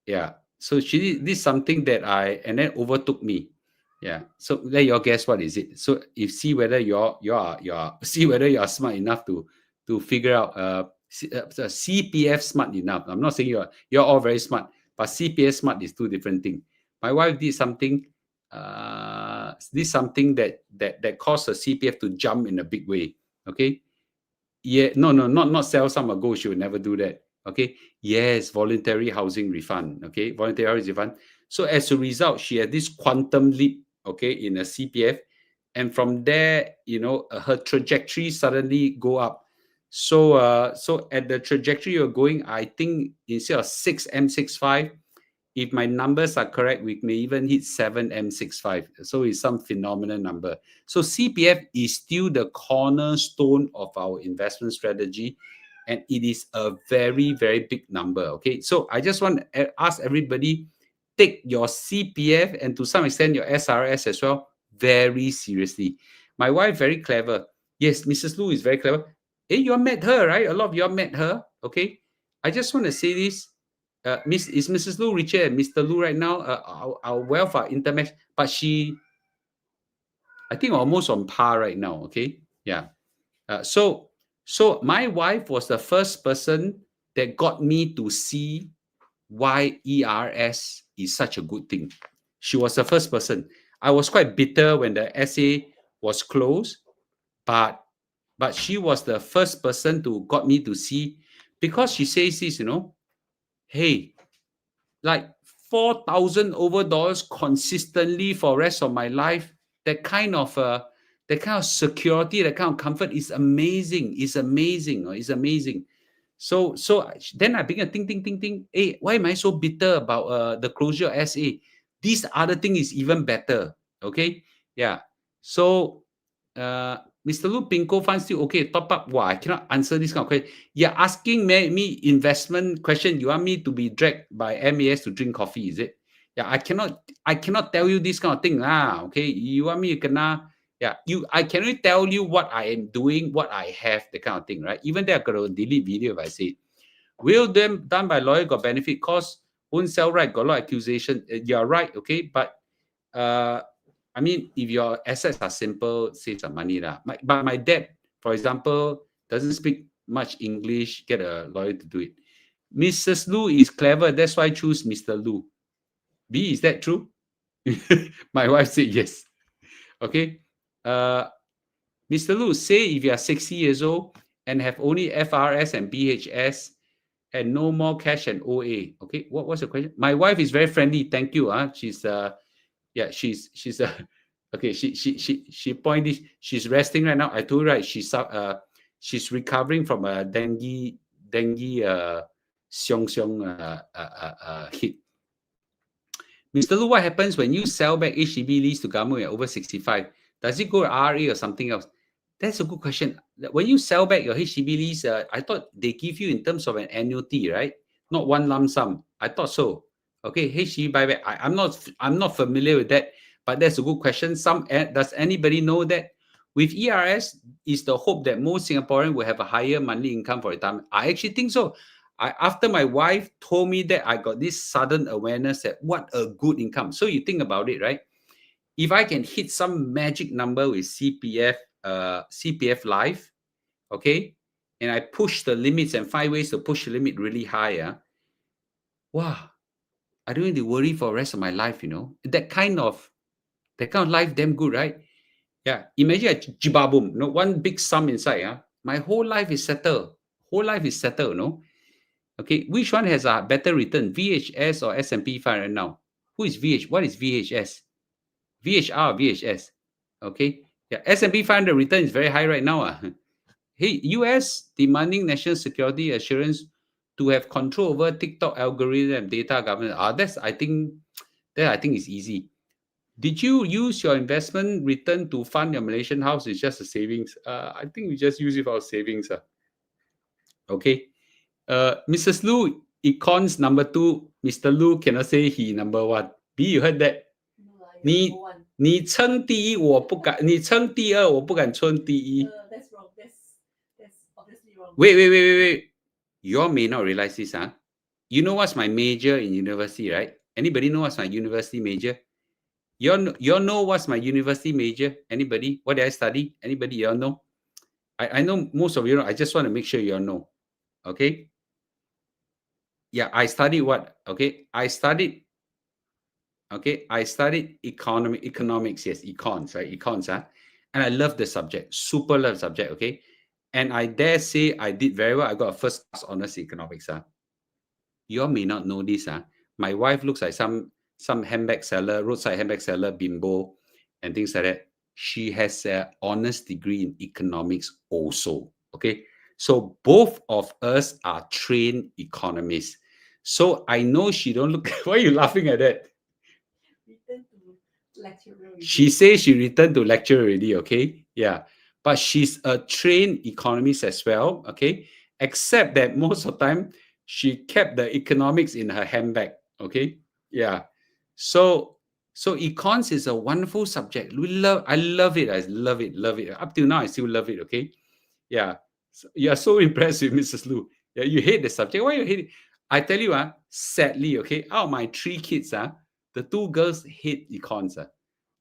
Yeah. So she did something and then overtook me. Yeah. So let your guess what is it. So if see whether you're smart enough to figure out CPF smart enough. I'm not saying you're all very smart, but CPF smart is two different things. My wife did something that caused her CPF to jump in a big way. Okay. Yeah, no, not sell some ago. She would never do that. Okay. Yes, voluntary housing refund. Okay, voluntary housing refund. So as a result, she had this quantum leap. Okay, in a CPF, and from there, her trajectory suddenly go up. So at the trajectory you're going, I think instead of 6M65, if my numbers are correct, we may even hit 7M65. So it's some phenomenal number. So CPF is still the cornerstone of our investment strategy, and it is a very, very big number. Okay, so I just want to ask everybody, take your CPF and to some extent your SRS as well very seriously. My wife very clever. Yes, Mrs. Lu is very clever. Hey, you all met her, right? A lot of you all met her. Okay, I just want to say this. Is Mrs. Lu richer than Mr. Lu right now? Our wealth are intermatched, but I think almost on par right now. Okay, yeah. So my wife was the first person that got me to see why ERS is such a good thing. She was the first person. I was quite bitter when the SA was closed, but she was the first person to got me to see, because she says this, hey, like $4,000 over consistently for rest of my life, that kind of security, that kind of comfort is amazing. It's amazing. It's amazing. So then I began to think, hey, why am I so bitter about the closure of SA? This other thing is even better. Okay, yeah. So Mr. Lu, Pinko fund still okay, top up. Wow, I cannot answer this kind of question. You're asking me investment question. You want me to be dragged by MAS to drink coffee, is it? Yeah, I cannot tell you this kind of thing. Okay, you want me, you cannot. Yeah, I can only tell you what I am doing, what I have, that kind of thing, right? Even though I got to delete video if I say, will them done by lawyer got benefit, cause won't sell right, got a lot of accusation. You're right, okay, but I mean, if your assets are simple, save some money lah. But my dad, for example, doesn't speak much English, get a lawyer to do it. Mrs. Lu is clever, that's why I choose Mr. Lu. B, is that true? My wife said yes. Okay. Mr. Lu, say if you are 60 years old and have only FRS and BHS and no more cash and OA. Okay, what's the question? My wife is very friendly. Thank you. She's yeah, she's okay. She point this. She's resting right now. I told her, right. She's recovering from a dengue hit. Mr. Lu, what happens when you sell back HDB lease to government at over 65? Does it go to RA or something else? That's a good question. When you sell back your HDB lease, I thought they give you in terms of an annuity, right? Not one lump sum. I thought so. Okay, HDB buyback. I'm not familiar with that, but that's a good question. Does anybody know that? With ERS, is the hope that most Singaporeans will have a higher monthly income for retirement? I actually think so. After my wife told me that, I got this sudden awareness that what a good income. So you think about it, right? If I can hit some magic number with CPF Life, okay, and I push the limits and find ways to push the limit really high, wow, I don't need to worry for the rest of my life, That kind of life, damn good, right? Yeah, imagine a jibaboom, one big sum inside, my whole life is settled. Okay, which one has a better return, VHS or S&P 500 now? Who is VH? What is VHS? VHR or VHS? Okay, yeah, S&P 500 return is very high right now. Hey, US demanding national security assurance to have control over TikTok algorithm data governance. I think is easy. Did you use your investment return to fund your Malaysian house? It's just a savings. I think we just use it for our savings. Okay. Mrs. Lu, econs number 2. Mr. Lu cannot say he number 1. B, you heard that? 你称第一，我不敢；你称第二，我不敢称第一。That's wrong. That's obviously wrong. Wait. You all may not realize this, You know what's my major in university, right? Anybody know what's my university major? You all know what's my university major? Anybody? What did I study? Anybody? You all know? I know most of you know. I just want to make sure you all know. Okay? Yeah, I studied what? Okay? I studied economics. Yes, econs, right? Econs, and I love the subject. Super love the subject, okay? And I dare say I did very well. I got a first class honors economics, You all may not know this, My wife looks like some handbag seller, roadside handbag seller, bimbo, and things like that. She has an honors degree in economics also, okay? So both of us are trained economists. So I know she don't look. Why are you laughing at that? Return to lecturer. She says she returned to lecture already, okay? Yeah. But she's a trained economist as well, okay? Except that most of the time, she kept the economics in her handbag, okay? Yeah. So econs is a wonderful subject. I love it. I love it. Love it. Up till now, I still love it, okay? Yeah. So you are so impressed with Mrs. Lu. Yeah, you hate the subject. Why you hate it? I tell you, sadly, okay, out of my 3 kids, the 2 girls hate econs.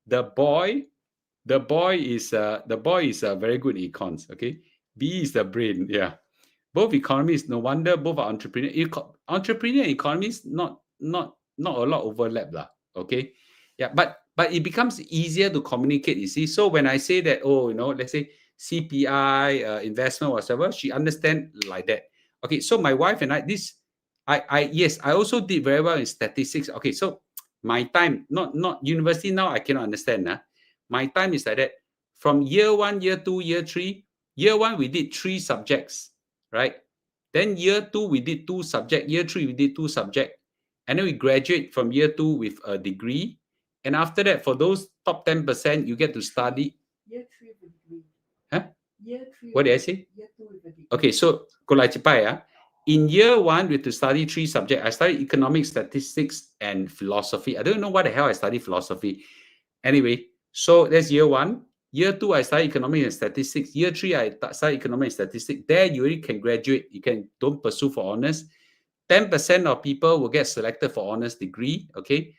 The boy is very good in econs. Okay, B is the brain. Yeah, both economists. No wonder both are entrepreneur. Entrepreneur and economists not a lot overlap lah. Okay, yeah, but it becomes easier to communicate. You see, so when I say that, oh, let's say CPI, investment, whatever, she understand like that. Okay, so my wife and I also did very well in statistics. Okay, so my time, not university now, I cannot understand. My time is like that. From year 1, year 2, year 3. Year 1, we did 3 subjects, right? Then year 2, we did 2 subjects. Year 3, we did 2 subjects. And then we graduate from year 2 with a degree. And after that, for those top 10%, you get to study. Year 3 with a degree. Huh? Year 3. What did I say? Year 2 with a degree. Okay, so in year 1, we have to study 3 subjects. I studied economics, statistics, and philosophy. I don't know why the hell I studied philosophy. Anyway, so that's year 1. Year 2, I studied economics and statistics. Year 3, I studied economics and statistics. There, you already can graduate. You don't pursue for honors. 10% of people will get selected for honors degree, okay?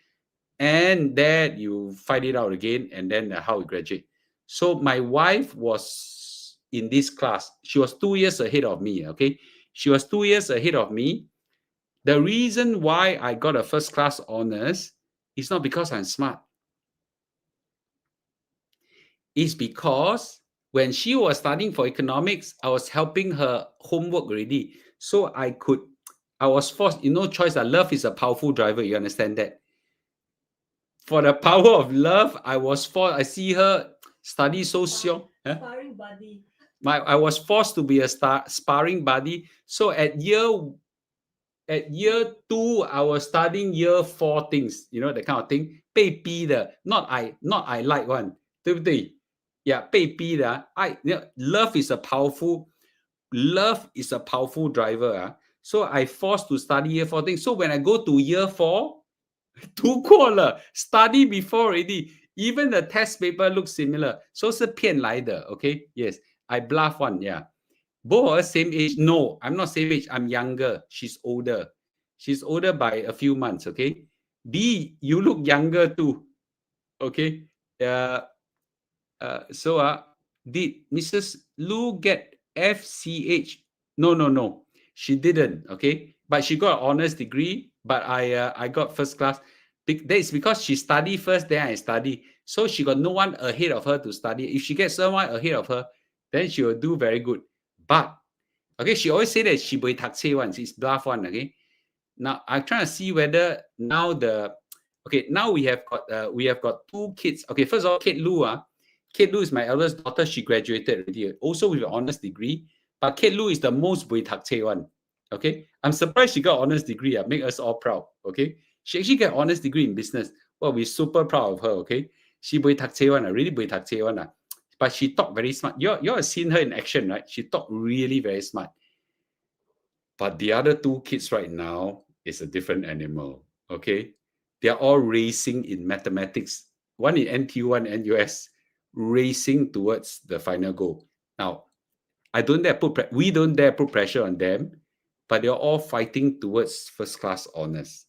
And then you fight it out again, and then how you graduate. So my wife was in this class. She was 2 years ahead of me, okay? She was 2 years ahead of me. The reason why I got a first class honors is not because I'm smart. It's because when she was studying for economics, I was helping her homework already. So I was forced, no choice. Love is a powerful driver. You understand that? For the power of love, I was forced. I see her study so xiong. Sparring buddy. I was forced to be a sparring buddy. So at year 2, I was studying year 4 things, that kind of thing. 被逼的, not I like one, 对不对? Yeah, 被逼的. Love is a powerful driver. So I forced to study year 4 things. So when I go to year 4, 读过了, study before already. Even the test paper looks similar. So 是骗来的, okay? Yes, I bluff one, yeah. Both of us same age. No, I'm not same age. I'm younger. She's older. She's older by a few months, okay? B, you look younger too, okay? Did Mrs. Lu get FCH? No. She didn't, okay? But she got an honors degree, but I got first class. That is because she studied first, then I study. So she got no one ahead of her to study. If she gets someone ahead of her, then she will do very good. But, okay, she always say that she will tak one. She's bluff one, okay? Now, I'm trying to see whether now now we have got 2 kids. Okay, first of all, Kate Lu is my eldest daughter. She graduated already, also with an honors degree. But Kate Lu is the most buay tak one. Okay, I'm surprised she got honors degree. Make us all proud. Okay, she actually got honors degree in business. Well, we're super proud of her. Okay, she buay tak one, really buay tak one. But she talked very smart. You have seen her in action, right? She talked really very smart. But the other 2 kids right now is a different animal. Okay, they are all racing in mathematics. One in NTU, one in NUS, racing towards the final goal. Now, we don't dare put pressure on them, but they're all fighting towards first class honors.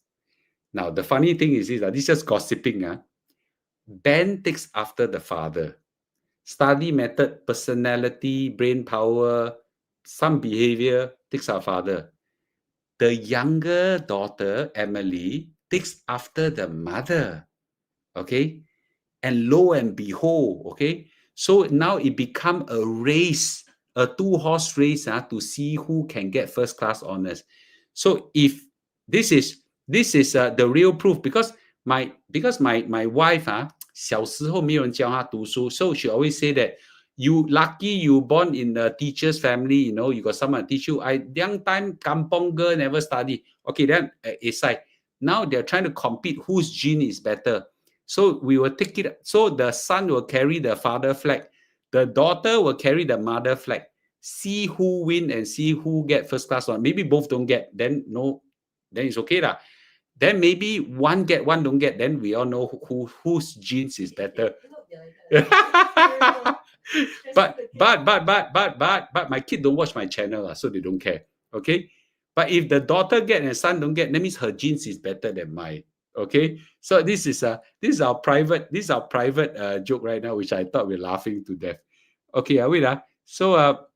Now, the funny thing is this is just gossiping. Ben takes after the father. Study method, personality, brain power, some behavior takes our father. The younger daughter, Emily, takes after the mother. Okay? And lo and behold, okay? So now it become a race, a 2-horse race to see who can get first class honors. So if this is the real proof, because my wife 小时候没有人教她读书, so she always say that you lucky you born in a teacher's family, you know, you got someone to teach you. I young time kampong girl never study. Okay, then aside. Now they're trying to compete whose gene is better. So we will take it. So the son will carry the father flag. The daughter will carry the mother flag. See who win and see who get first class one. Maybe both don't get, then no, then it's okay lah. Then maybe one get, one don't get. Then we all know whose genes is better. But my kid don't watch my channel, so they don't care. Okay. But if the daughter get and son don't get, that means her genes is better than mine. Okay. So this is our private joke right now, which I thought we're laughing to death. Okay, wait. So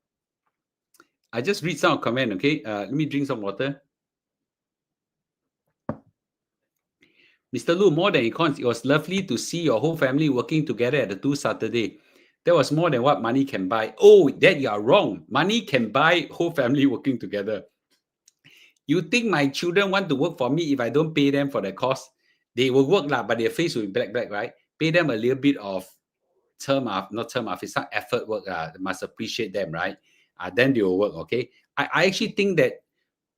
I just read some comment. Okay. Let me drink some water. Mr. Lu, more than econs, it was lovely to see your whole family working together at the 2 Saturday. That was more than what money can buy. Oh, that you are wrong. Money can buy whole family working together. You think my children want to work for me if I don't pay them for the cost? They will work, but their face will be black, right? Pay them a little bit of it's not effort work. Must appreciate them, right? Then they will work, okay? I actually think that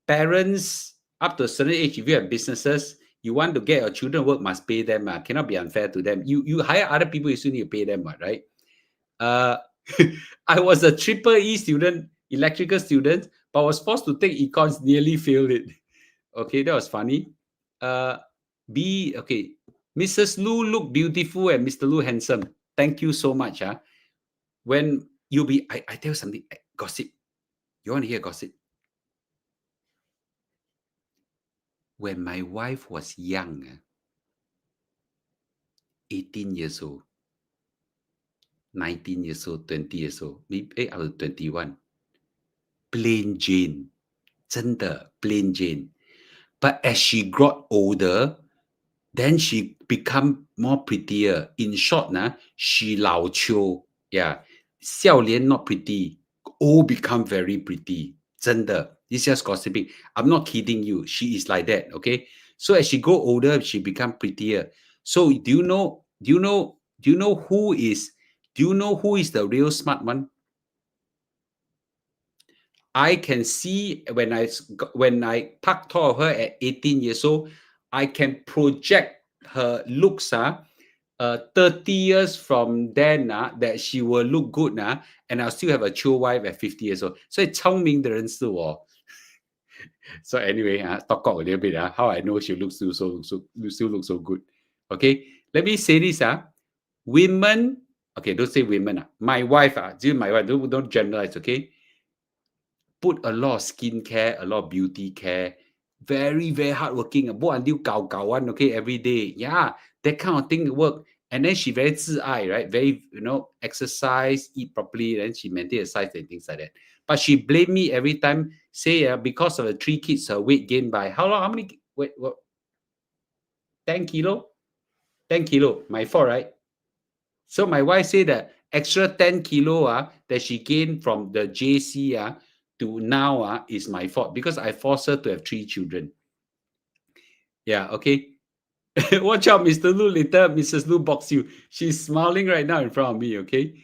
parents, up to a certain age, if you have businesses, you want to get your children work, must pay them. Cannot be unfair to them. You hire other people, you still need to pay them, right? I was a triple E student, electrical student, but was forced to take econs, nearly failed it. Okay, that was funny. Okay. Mrs. Lu look beautiful and Mr. Lu handsome. Thank you so much. When you be, I tell you something, gossip. You want to hear gossip? When my wife was young, 18 years old, 19 years old, 20 years old, maybe I was 21. Plain Jane. 真的 plain Jane. But as she got older, then she become more prettier. In short, she 老秋. Yeah. 笑脸 not pretty. Old become very pretty. 真的. It's just gossiping. I'm not kidding you. She is like that. Okay. So as she go older, she become prettier. So do you know who is the real smart one? I can see when I pak tor her at 18 years old, I can project her looks 30 years from then that she will look good and I'll still have a chill wife at 50 years old. So 聪明的人是我. So anyway, talk out a little bit how I know she still looks so good. Okay, let me say this women. Okay, don't say women my wife my wife, don't generalize. Okay, put a lot of skincare, a lot of beauty care, very, very hardworking, until gao okay, every day. Yeah, that kind of thing work. And then she very 自爱, right? Very, exercise, eat properly, then she maintain her size and things like that. But she blame me every time, say because of the 3 kids, her weight gained by how many? Wait, what? 10 kilo? 10 kilo, my fault, right? So my wife said that extra 10 kilo that she gained from the JC to now is my fault because I forced her to have 3 children. Yeah, okay. Watch out, Mr. Lu. Later, Mrs. Lu box you. She's smiling right now in front of me, okay?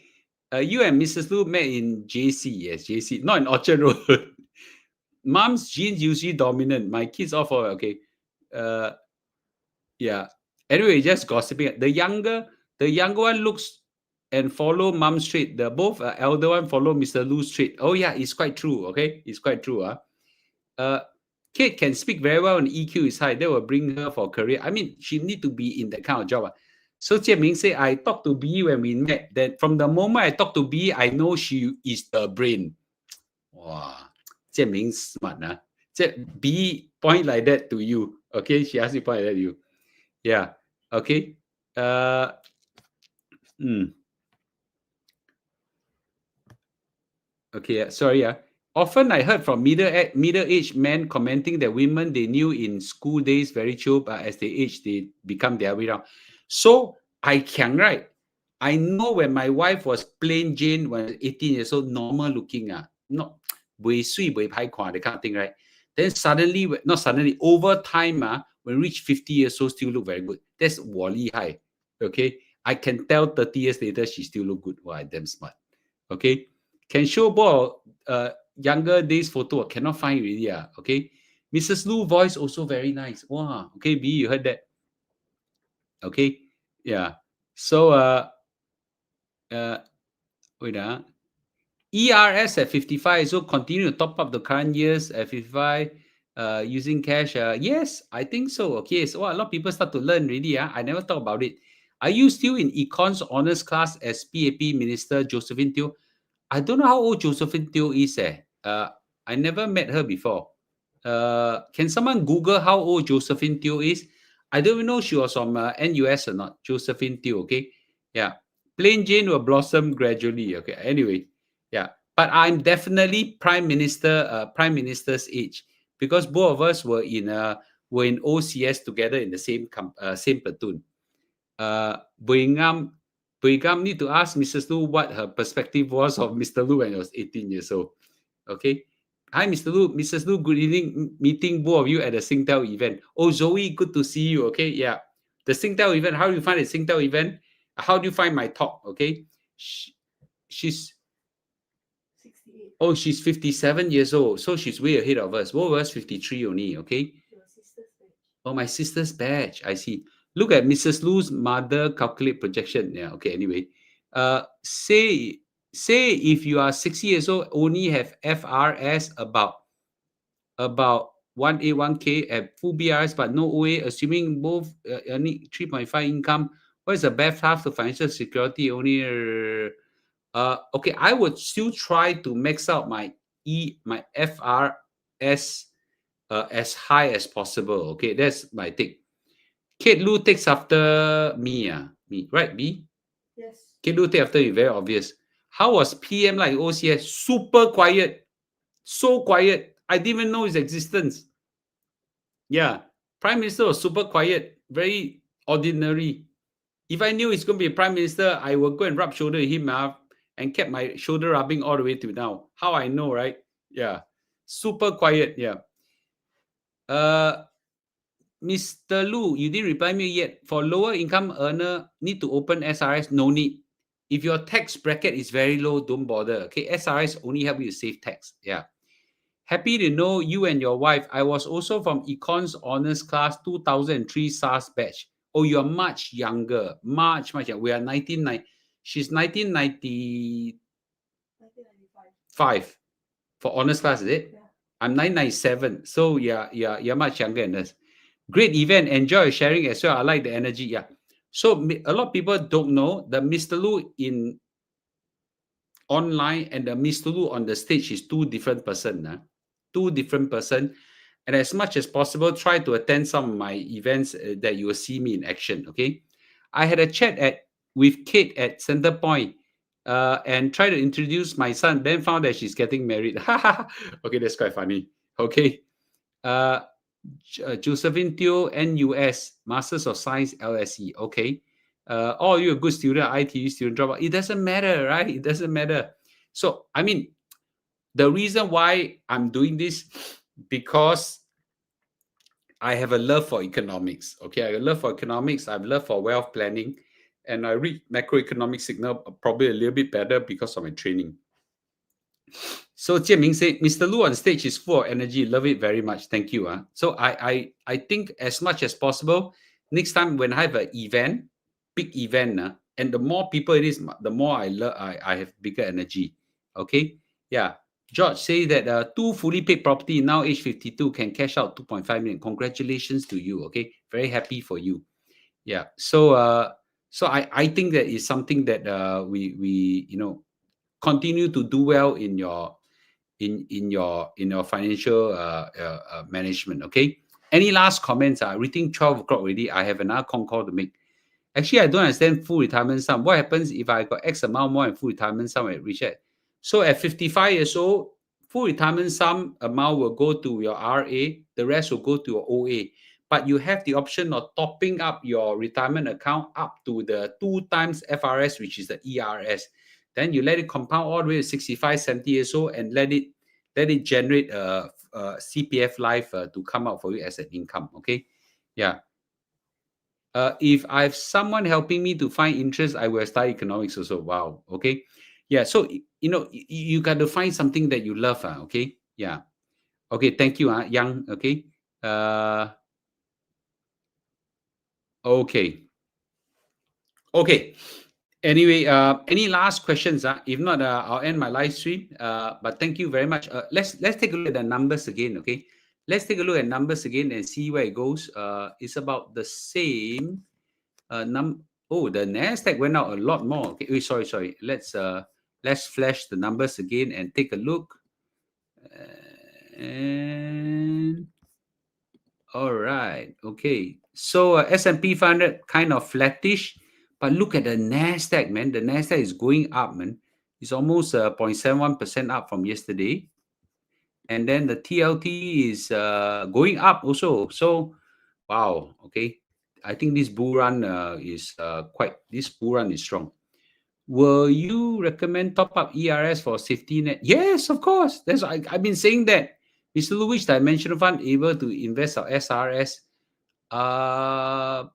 You and Mrs. Lu met in JC. Yes, JC. Not in Orchard Road. Mom's genes usually dominant. My kids all for okay. Yeah. Anyway, just gossiping. The younger one looks and follow mom's trait. The both elder one follow Mr. Lu's trait. Oh yeah, it's quite true. Okay, it's quite true. Kate can speak very well and EQ is high. That will bring her for career. I mean, she need to be in that kind of job. So Jian-Ming say, I talked to B when we met. That from the moment I talked to B, I know she is the brain. Wow, Jian-Ming smart. B point like that to you. Okay, she asked you point like that to you. Yeah. Okay. Okay. Sorry. Often I heard from middle-aged men commenting that women they knew in school days very chill, but as they age, they become the other way around. So I can, right? I know when my wife was plain Jane when 18 years old, normal looking, not buay sui buay pai kwa, that kind of thing, right? Then suddenly, not suddenly, over time, when reach 50 years old, still look very good. That's 我厉害. Okay, I can tell 30 years later she still look good. Wow, damn smart. Okay, can show both younger days photo. Cannot find really. Okay, Mrs. Lu voice also very nice. Wow. Okay, B, you heard that? Okay, yeah. So uh, wait ERS at 55. So continue to top up the current years at 55 using cash. Yes, I think so. Okay, so a lot of people start to learn really. I never thought about it. Are you still in Econs honors class as PAP Minister Josephine Teo? I don't know how old Josephine Teo is. I never met her before. Can someone Google how old Josephine Teo is? I don't even know she was from NUS or not. Josephine Teo, okay? Yeah. Plain Jane will blossom gradually. Okay. Anyway, yeah. But I'm definitely Prime Minister's age because both of us were in OCS together in the same platoon. Buingam need to ask Mrs. Lu what her perspective was of Mr. Lu when he was 18 years old. Okay. Hi, Mr. Lu. Mrs. Lu, good evening. Meeting both of you at the Singtel event. Oh, Zoe, good to see you. Okay. Yeah. The Singtel event. How do you find the Singtel event? How do you find my talk? Okay. She's 68. Oh, she's 57 years old. So she's way ahead of us. Both of us 53 only. Okay. Your sister's batch. Oh, my sister's batch. I see. Look at Mrs. Lu's mother calculate projection. Yeah. Okay. Anyway, say if you are 60 years old, only have FRS about 181K at full BRS, but no OA, assuming both earning 3.5 income. What is the best path to financial security? Only okay. I would still try to max out my FRS as high as possible. Okay, that's my take. Kate Lu takes after me, me, right, B? Yes. Kate Lu take after you, very obvious. How was PM like OCS? Super quiet. So quiet. I didn't even know his existence. Yeah. Prime Minister was super quiet, very ordinary. If I knew he's going to be Prime Minister, I would go and rub shoulder with him and kept my shoulder rubbing all the way to now. How I know, right? Yeah. Super quiet. Yeah. Mr. Lu, you didn't reply me yet. For lower income earner, need to open SRS? No need. If your tax bracket is very low, don't bother. Okay, SRS only help you to save tax. Yeah. Happy to know you and your wife. I was also from Econs Honors Class 2003 SARS batch. Oh, you're much younger. Much younger. We are 1990. She's 1995 1995. for honors class, is it? Yeah. I'm 997. So you're much younger than us. Great event. Enjoy sharing as well. I like the energy. Yeah. So a lot of people don't know that Mr. Lu in online and the Mr. Lu on the stage is two different person. Two different person. And as much as possible, try to attend some of my events that you will see me in action. Okay. I had a chat with Kate at Center Point and try to introduce my son, then found that she's getting married. Okay, that's quite funny. Okay. Uh, Josephine Teo, NUS, Masters of Science, LSE. Okay. Oh, you're a good student, ITU student, drop out. It doesn't matter, right? It doesn't matter. So, I mean, the reason why I'm doing this, because I have a love for economics. Okay. I have a love for economics. I have a love for wealth planning. And I read macroeconomic signal probably a little bit better because of my training. So Jianming said, Mr. Lu on stage is full of energy. Love it very much. Thank you. So I think as much as possible, next time when I have an event, big event, and the more people it is, the more I have bigger energy. Okay. Yeah. George say that two fully paid property now age 52 can cash out 2.5 million. Congratulations to you. Okay. Very happy for you. Yeah. So I think that is something that we continue to do well in your financial management. Okay. Any last comments? Reading 12 o'clock already. I have another call to make. Actually, I don't understand full retirement sum. What happens if I got X amount more in full retirement sum at Richard? So at 55 years old, full retirement sum amount will go to your RA. The rest will go to your OA. But you have the option of topping up your retirement account up to the 2 times FRS, which is the ERS. Then you let it compound all the way to 65, 70 years old and let it generate a CPF Life to come out for you as an income. Okay. Yeah. If I have someone helping me to find interest, I will study economics also. Wow. Okay. Yeah. So you got to find something that you love. Okay. Yeah. Okay. Thank you. Young. Okay. Okay. Okay. Anyway, any last questions? If not, I'll end my live stream. But thank you very much. Let's take a look at the numbers again. Okay. Let's take a look at numbers again and see where it goes. It's about the same. Oh, the Nasdaq went out a lot more. Okay. Wait, sorry. Let's flash the numbers again and take a look. And all right. Okay. So S&P 500 kind of flattish, but look at the Nasdaq, man. The Nasdaq is going up, man. It's almost 0.71% up from yesterday. And then the TLT is going up also. So, wow. Okay. I think this bull run this bull run is strong. Will you recommend top up ERS for safety net? Yes, of course. I've been saying that. Mr. Lu, which dimensional fund able to invest our SRS? I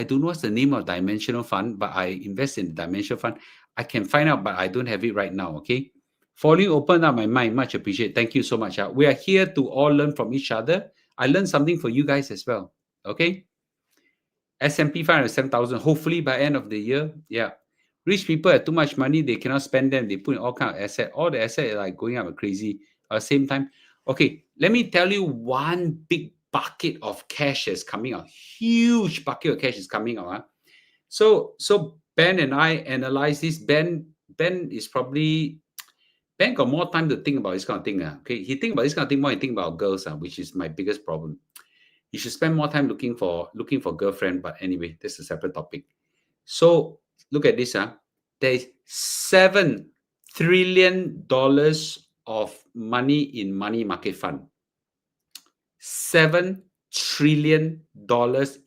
don't know what's the name of dimensional fund, but I invest in the dimensional fund. I can find out, but I don't have it right now. Okay. Falling open up my mind. Much appreciated. Thank you so much. We are here to all learn from each other. I learned something for you guys as well. Okay. S&P 500, 7,000. Hopefully by end of the year. Yeah. Rich people have too much money. They cannot spend them. They put in all kind of asset. All the assets are like going up crazy. At the same time. Okay. Let me tell you one big bucket of cash is coming out. Huge bucket of cash is coming out. So Ben and I analyze this. Ben is probably Ben got more time to think about this kind of thing. Okay. He think about this kind of thing more than think about girls, which is my biggest problem. You should spend more time looking for girlfriend. But anyway, that's a separate topic. So look at this. There is $7 trillion of money in money market fund. $7 trillion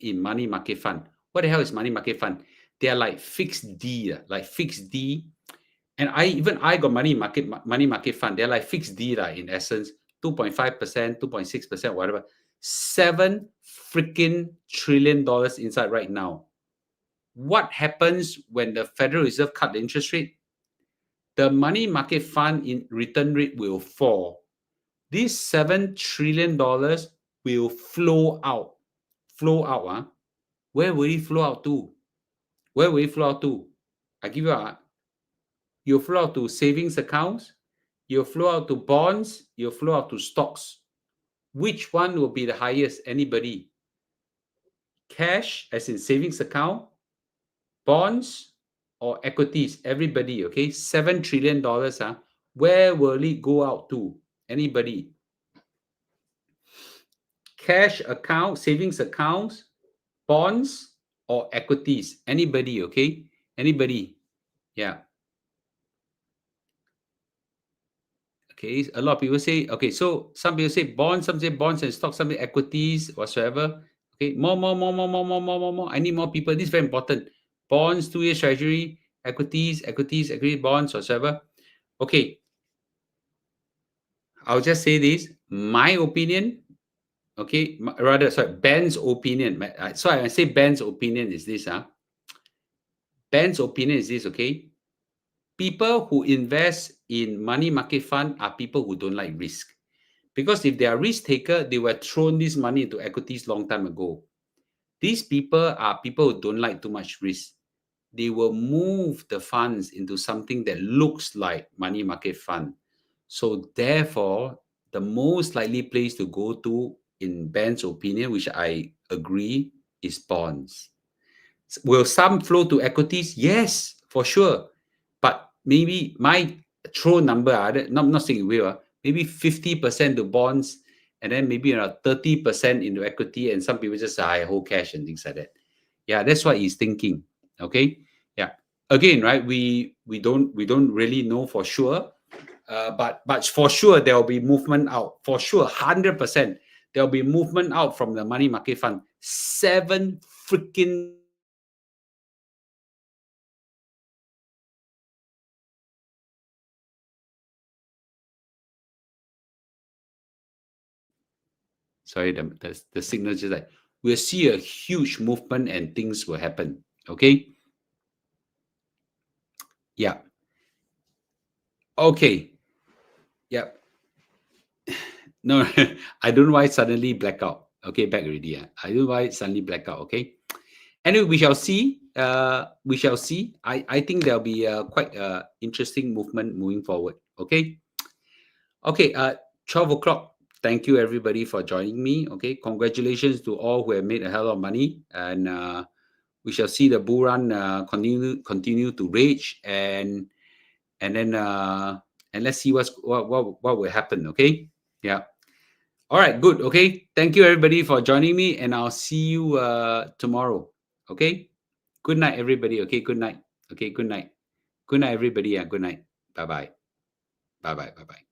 in money market fund. What the hell is money market fund? They are like fixed D, And I got money market fund. They're like fixed D, in essence, 2.5%, 2.6%, whatever. $7 freaking trillion inside right now. What happens when the Federal Reserve cut the interest rate? The money market fund in return rate will fall. This $7 trillion will flow out. Where will it flow out to? I give you you'll flow out to savings accounts, you'll flow out to bonds, you'll flow out to stocks. Which one will be the highest? Anybody? Cash, as in savings account, bonds, or equities? Everybody, okay? $7 trillion. Where will it go out to? Anybody? Cash account, savings accounts, bonds, or equities? Anybody, okay? Anybody? Yeah. Okay, a lot of people say, okay, so some people say bonds, some say bonds and stocks, some say equities, whatsoever. Okay, more. I need more people. This is very important. Bonds, 2-year treasury, equities, bonds, whatsoever. Okay, I'll just say this. My opinion, okay, Ben's opinion. So I say Ben's opinion is this. Ben's opinion is this, okay? People who invest in money market fund are people who don't like risk. Because if they are risk taker, they were thrown this money into equities long time ago. These people are people who don't like too much risk. They will move the funds into something that looks like money market fund. So therefore, the most likely place to go to, in Ben's opinion, which I agree, is bonds. Will some flow to equities? Yes, for sure. But maybe my throw number, not saying it will, maybe 50% to bonds, and then maybe around 30% into equity, and some people just say, I hold cash and things like that. Yeah, that's what he's thinking. Okay. Yeah. Again, right? We don't really know for sure. But for sure there will be movement out. For sure, 100%. There will be movement out from the money market fund. $7 freaking sorry, the signal just like we'll see a huge movement and things will happen. Okay. Yeah. Okay. Yeah. No, I don't know why suddenly blackout. Okay, back already. Yeah. I don't know why suddenly blackout. Okay. Anyway, we shall see. We shall see. I think there'll be quite interesting movement moving forward. Okay. Okay. 12 o'clock. Thank you everybody for joining me. Okay. Congratulations to all who have made a hell of money, and we shall see the bull run continue to rage, and then and let's see what will happen. Okay. Yeah. All right. Good. Okay. Thank you everybody for joining me, and I'll see you tomorrow. Okay. Good night, everybody. Okay. Good night. Okay. Good night. Good night, everybody. Yeah. Good night. Bye bye. Bye bye. Bye bye.